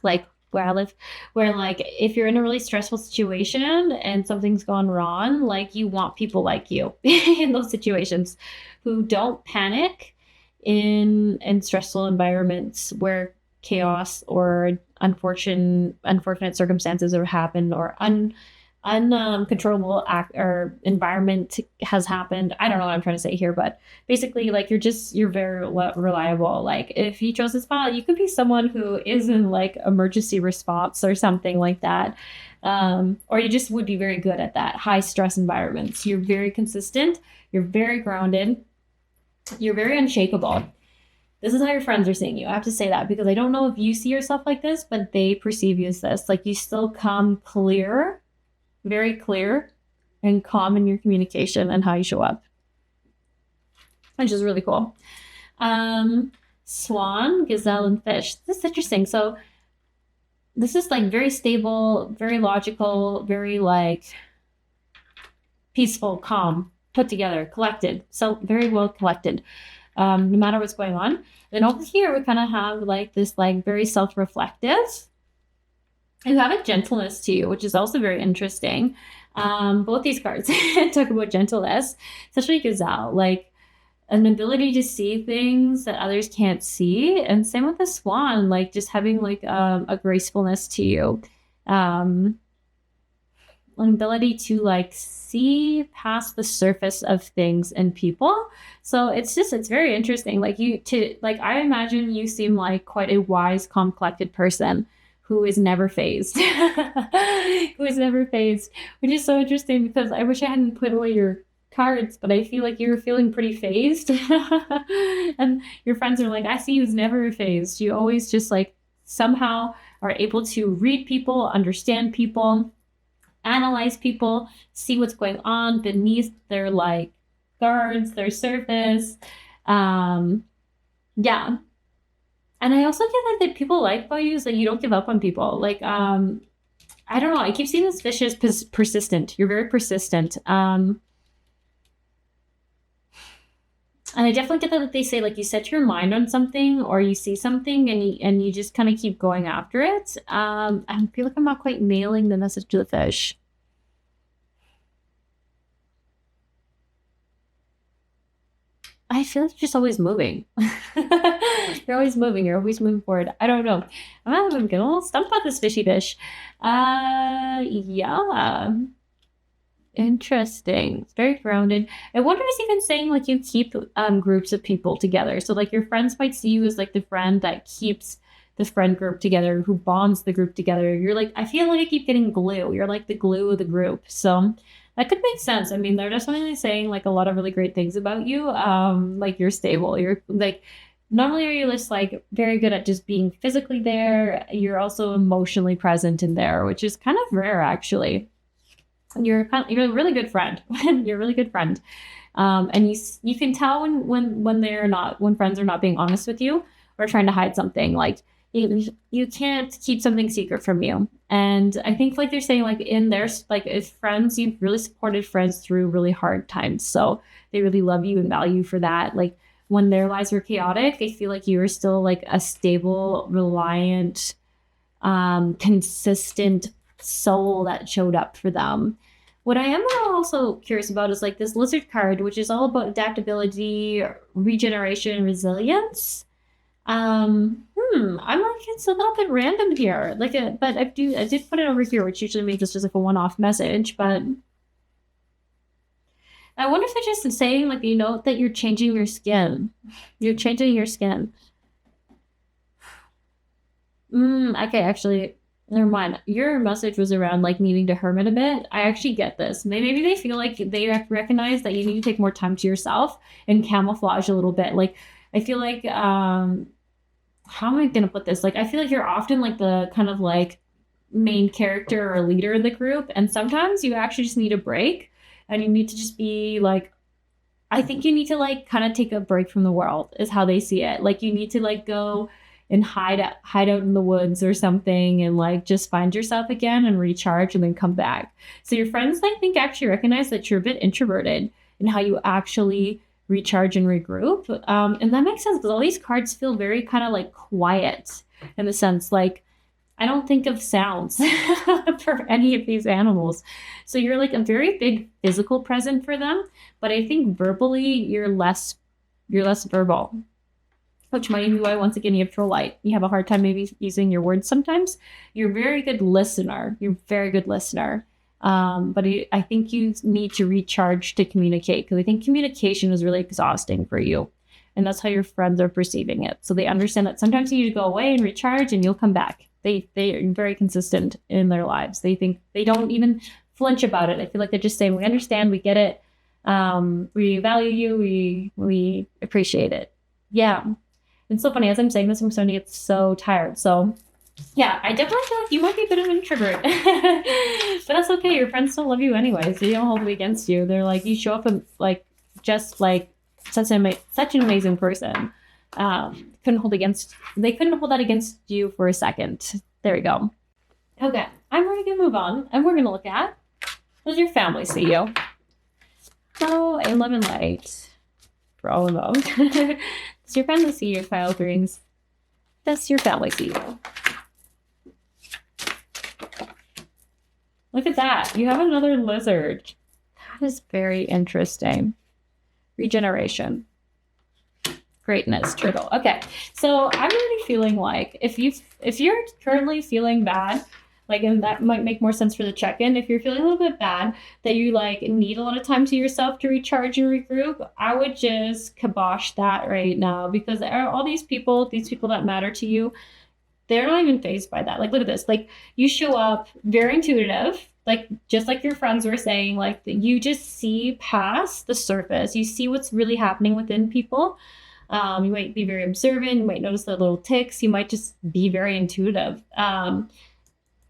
like where I live, where like if you're in a really stressful situation and something's gone wrong, like you want people like you in those situations who don't panic in stressful environments where chaos or unfortunate circumstances have happened or uncontrollable act or environment has happened. I don't know what I'm trying to say here, but basically, like, you're very reliable. Like, if you chose this file, you could be someone who is in like emergency response or something like that, or you just would be very good at that high stress environments. You're very consistent. You're very grounded. You're very unshakable. This is how your friends are seeing you. I have to say that because I don't know if you see yourself like this, but they perceive you as this. Like, you still come clear, very clear and calm in your communication and how you show up, which is really cool. Swan, gazelle, and fish. This is interesting. So this is like very stable, very logical, very like peaceful, calm, put together, collected. So very well collected, no matter what's going on. Then over here, we kind of have like this like very self-reflective. You have a gentleness to you, which is also very interesting. Both these cards talk about gentleness, especially Gazelle, like an ability to see things that others can't see. And same with the Swan, like just having like a gracefulness to you. An ability to like see past the surface of things and people. So it's very interesting. Like I imagine you seem like quite a wise, calm, collected person who is never phased. Who is never phased, which is so interesting because I wish I hadn't put away your cards, but I feel like you were feeling pretty phased. And your friends are like, I see you's never phased. You always just like somehow are able to read people, understand people, analyze people, see what's going on beneath their like guards, their surface. Yeah. And I also get that people like about you is that you don't give up on people. Like, I don't know. I keep seeing this fish as persistent. You're very persistent. And I definitely get that they say like you set your mind on something or you see something and you just kind of keep going after it. I feel like I'm not quite nailing the message to the fish. I feel like you're just always moving. You're always moving. You're always moving forward. I don't know. I'm getting a little stumped about this fishy fish. Yeah. Interesting. It's very grounded. I wonder if it's even saying like you keep groups of people together. So like your friends might see you as like the friend that keeps the friend group together, who bonds the group together. You're like, I feel like I keep getting glue. You're like the glue of the group. So that could make sense. I mean, they're definitely saying like a lot of really great things about you. Like you're stable. You're like, not only are you just like very good at just being physically there, you're also emotionally present in there, which is kind of rare actually. You're a really good friend. You're a really good friend. And you can tell when friends are not being honest with you or trying to hide something. Like you can't keep something secret from you. And I think like they're saying like in their like if friends, you've really supported friends through really hard times. So they really love you and value you for that. Like when their lives were chaotic, I feel like you were still like a stable, reliant, consistent soul that showed up for them. What I am also curious about is like this lizard card, which is all about adaptability, regeneration, resilience. I'm like it's a little bit random here. But I did put it over here, which usually means it's just like a one-off message. But I wonder if they're just saying like that you're changing your skin. You're changing your skin. Okay, actually, never mind. Your message was around like needing to hermit a bit. I actually get this. Maybe they feel like they recognize that you need to take more time to yourself and camouflage a little bit. Like I feel like how am I gonna put this? Like I feel like you're often like the kind of like main character or leader in the group, and sometimes you actually just need a break and you need to just be like I think you need to like kind of take a break from the world is how they see it. Like you need to like go and hide out in the woods or something and like just find yourself again and recharge and then come back. So your friends I think actually recognize that you're a bit introverted in how you actually recharge and regroup. And that makes sense because all these cards feel very kind of like quiet in the sense like I don't think of sounds for any of these animals. So you're like a very big physical present for them, but I think verbally you're less verbal. Which might be why once again you have Trolleite. You have a hard time maybe using your words sometimes. You're a very good listener. You're a very good listener. But I think you need to recharge to communicate because I think communication is really exhausting for you. And that's how your friends are perceiving it. So they understand that sometimes you need to go away and recharge and you'll come back. They are very consistent in their lives. They think they don't even flinch about it. I feel like they're just saying, we understand, we get it. We value you, we appreciate it. Yeah. It's so funny. As I'm saying this, I'm starting to get so tired. So yeah, I definitely feel like you might be a bit of an introvert. But that's okay. Your friends still love you anyway. So you don't hold it against you. They're like, you show up and like, just like such an amazing person. They couldn't hold that against you for a second. There we go. Okay, I'm ready to move on, and we're going to look at, does your family see you? So, a lemon light for all involved. Does your family see your file greens? Does your family see you? Look at that. You have another lizard. That is very interesting. Regeneration. Greatness, turtle. Okay, so I'm really feeling like if you're currently feeling bad, like, and that might make more sense for the check-in. If you're feeling a little bit bad, that you like need a lot of time to yourself to recharge and regroup, I would just kibosh that right now, because all these people that matter to you, they're not even phased by that. Like, look at this. Like, you show up very intuitive, like just like your friends were saying, like you just see past the surface. You see what's really happening within people. You might be very observant. You might notice the little ticks. You might just be very intuitive.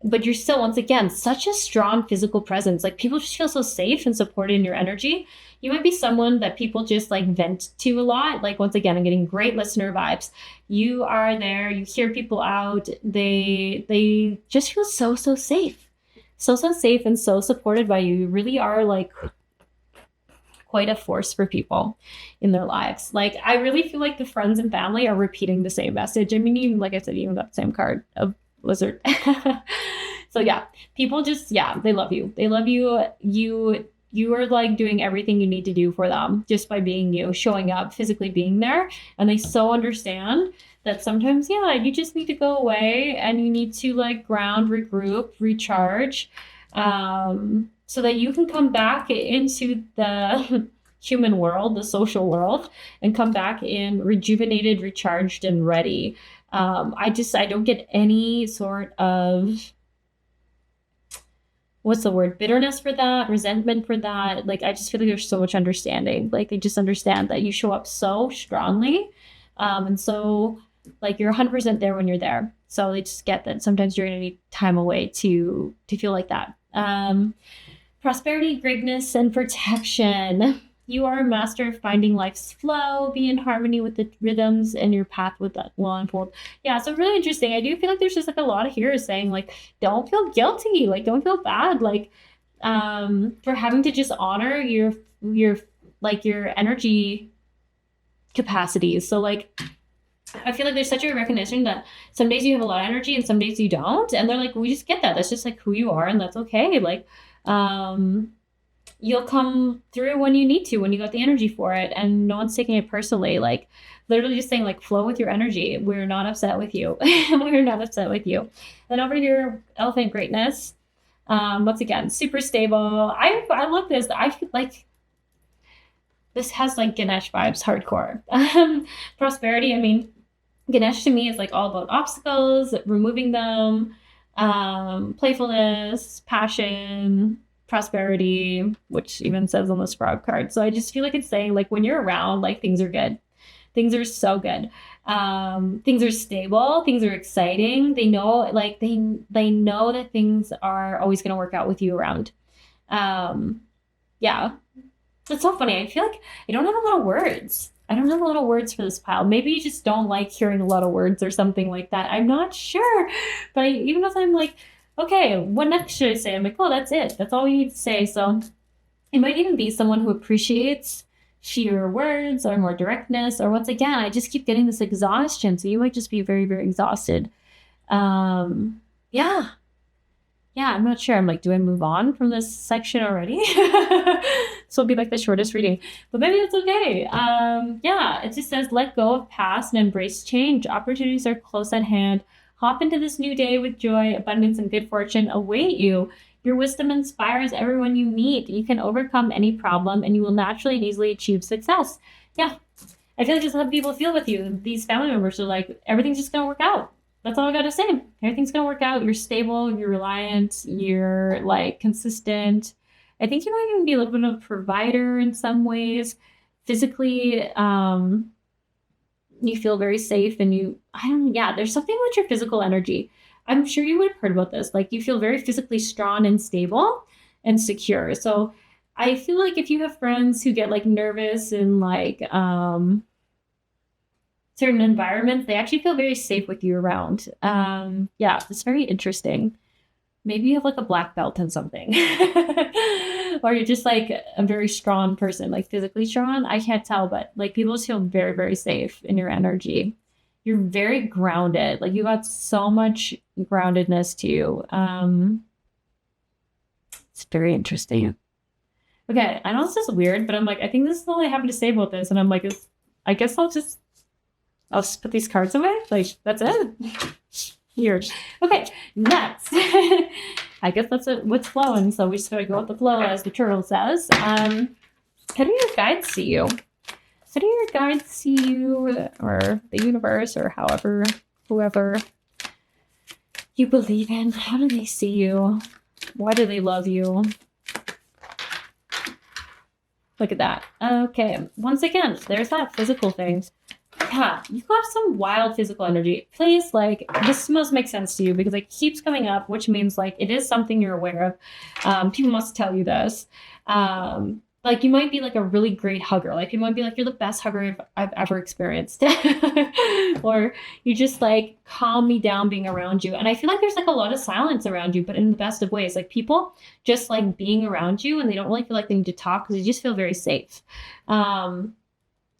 But you're still, once again, such a strong physical presence. Like, people just feel so safe and supported in your energy. You might be someone that people just like vent to a lot. Like, once again, I'm getting great listener vibes. You are there, you hear people out. They just feel so safe. So safe and so supported by you. You really are like quite a force for people in their lives. Like, I really feel like the friends and family are repeating the same message. I mean, even like I said, even got the same card of lizard. So yeah, people just, yeah, they love you. They love you. You are like doing everything you need to do for them just by being you, showing up, physically being there. And they so understand that sometimes, yeah, you just need to go away and you need to like ground, regroup, recharge, so that you can come back into the human world, the social world, and come back in rejuvenated, recharged, and ready. I don't get any sort of, what's the word, bitterness for that, resentment for that. Like, I just feel like there's so much understanding. Like, they just understand that you show up so strongly. And so like you're 100% there when you're there. So they just get that sometimes you're going to need time away to feel like that. Prosperity, greatness, and protection. You are a master of finding life's flow, be in harmony with the rhythms, and your path with that will unfold. Yeah, so really interesting. I do feel like there's just like a lot of here saying like, don't feel guilty, like don't feel bad, like for having to just honor your like your energy capacities. So like, I feel like there's such a recognition that some days you have a lot of energy and some days you don't. And they're like, we just get that. That's just like who you are, and that's okay. Like, you'll come through when you need to, when you got the energy for it, and no one's taking it personally. Like, literally just saying like, flow with your energy. We're not upset with you. We're not upset with you. Then over here, elephant greatness. Once again, super stable. I love this. I feel like this has like Ganesh vibes, hardcore. Prosperity. I mean, Ganesh to me is like all about obstacles, removing them, playfulness, passion, prosperity, which even says on this frog card. So I just feel like it's saying like, when you're around, like things are good. Things are so good. Things are stable. Things are exciting. They know, like they know that things are always going to work out with you around. Yeah, it's so funny. I feel like I don't have a lot of words. I don't have a lot of words for this pile. Maybe you just don't like hearing a lot of words or something like that. I'm not sure. But even as I'm like, okay, what next should I say? I'm like, oh, that's it. That's all we need to say. So it might even be someone who appreciates fewer words or more directness. Or once again, I just keep getting this exhaustion. So you might just be very, very exhausted. Yeah. Yeah, I'm not sure. I'm like, do I move on from this section already? So it'll be like the shortest reading, but maybe it's okay. Yeah, it just says, let go of past and embrace change. Opportunities are close at hand. Hop into this new day with joy, abundance, and good fortune await you. Your wisdom inspires everyone you meet. You can overcome any problem, and you will naturally and easily achieve success. Yeah, I feel like just how people feel with you. These family members are like, everything's just going to work out. That's all I got to say. Everything's going to work out. You're stable, you're reliant, you're like consistent. I think you might even be a little bit of a provider in some ways. Physically, you feel very safe, and yeah, there's something with your physical energy. I'm sure you would have heard about this. Like, you feel very physically strong and stable and secure. So I feel like if you have friends who get like nervous in like certain environments, they actually feel very safe with you around. Yeah, it's very interesting. maybe you have like a black belt in something. Or you're just like a very strong person, like physically strong. I can't tell, but like people just feel very, very safe in your energy. You're very grounded. Like you got so much groundedness to you. It's very interesting. Okay, I know this is weird, but I'm like, I think this is all I have to say about this. And I'm like, I guess I'll just put these cards away. Like, that's it. Weird. Okay, next. I guess that's what's flowing. So we just gotta go with the flow, as the turtle says. How do your guides see you? How do your guides see you, or the universe, or whoever you believe in? How do they see you? Why do they love you? Look at that. Okay, once again, there's that physical thing. Yeah, you have some wild physical energy. Please, like, this must make sense to you because it keeps coming up, which means, like, it is something you're aware of. People must tell you this. Like, you might be, like, a really great hugger. Like, you might be, like, you're the best hugger I've ever experienced. Or you just, like, calm me down being around you. And I feel like there's, like, a lot of silence around you, but in the best of ways. Like, people just, like, being around you, and they don't really feel like they need to talk because they just feel very safe.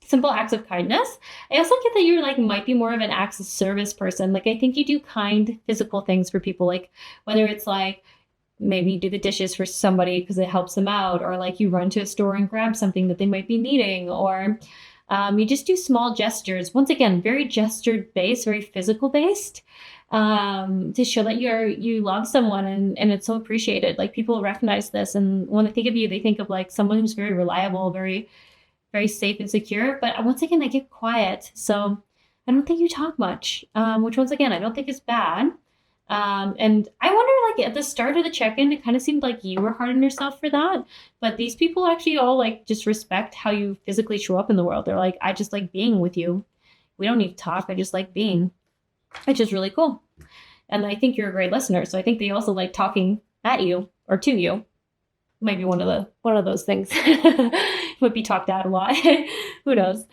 Simple acts of kindness. I also get that you're like might be more of an acts of service person. Like I think you do kind physical things for people, like whether it's like maybe you do the dishes for somebody because it helps them out, or like you run to a store and grab something that they might be needing, or you just do small gestures. Once again, very gesture based, very physical based, to show that you love someone, and it's so appreciated. Like people recognize this, and when they think of you, they think of like someone who's very reliable, very very safe and secure. But once again, I get quiet. So I don't think you talk much, which once again, I don't think is bad. And I wonder, like at the start of the check-in, it kind of seemed like you were hard on yourself for that. But these people actually all like just respect how you physically show up in the world. They're like, I just like being with you. We don't need to talk. I just like being, which is really cool. And I think you're a great listener. So I think they also like talking at you or to you. Maybe one of those things. Would be talked at a lot. Who knows?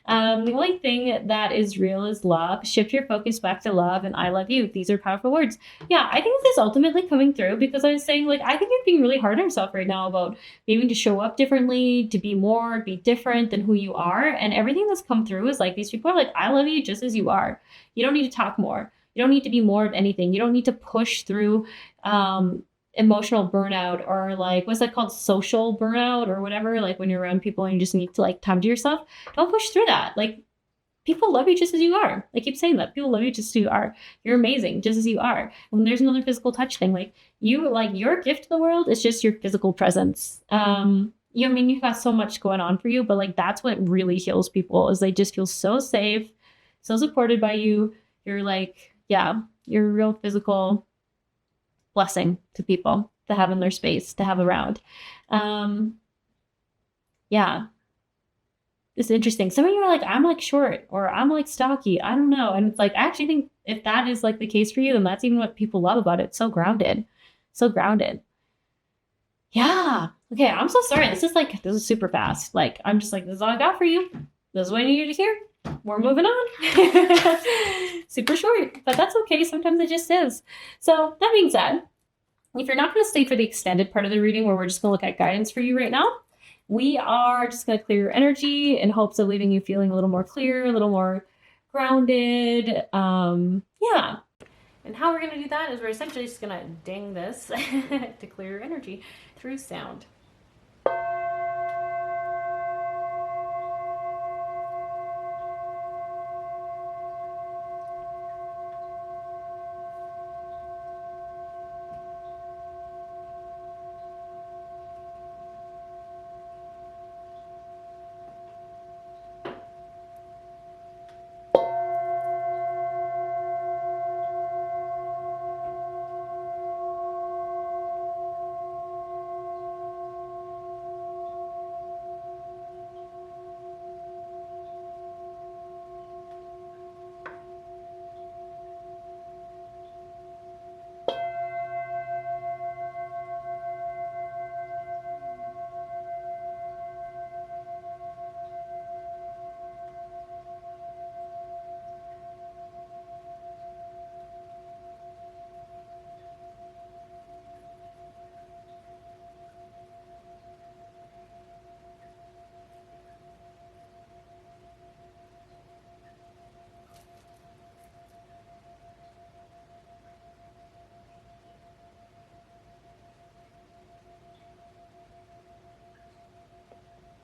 The only thing that is real is love. Shift your focus back to love and I love you. These are powerful words. Yeah, I think this is ultimately coming through because I was saying, like, I think you're being really hard on yourself right now about needing to show up differently, to be more, be different than who you are. And everything that's come through is like, these people are like, I love you just as you are. You don't need to talk more. You don't need to be more of anything. You don't need to push through, emotional burnout, or like what's that called, social burnout or whatever, like when you're around people and you just need to like time to yourself. Don't push through that. Like people love you just as you are. I keep saying that people love you just as you are. You're amazing just as you are. And there's another physical touch thing, like you, like your gift to the world is just your physical presence. You, I mean, you've got so much going on for you, but like that's what really heals people, is they just feel so safe, so supported by you. You're like, yeah, you're a real physical blessing to people to have in their space, to have around. Yeah, it's interesting. Some of you are like, I'm like short, or I'm like stocky. I don't know. And it's like, I actually think if that is like the case for you, then that's even what people love about it. It's so grounded, so grounded. Yeah. Okay. I'm so sorry. This is super fast. Like, I'm just like, this is all I got for you. This is what I need you to hear. We're moving on. Super short, but that's okay. Sometimes it just is. So that being said, if you're not going to stay for the extended part of the reading where we're just going to look at guidance for you right now, we are just going to clear your energy in hopes of leaving you feeling a little more clear, a little more grounded. Yeah. And how we're going to do that is we're essentially just going to ding this to clear your energy through sound.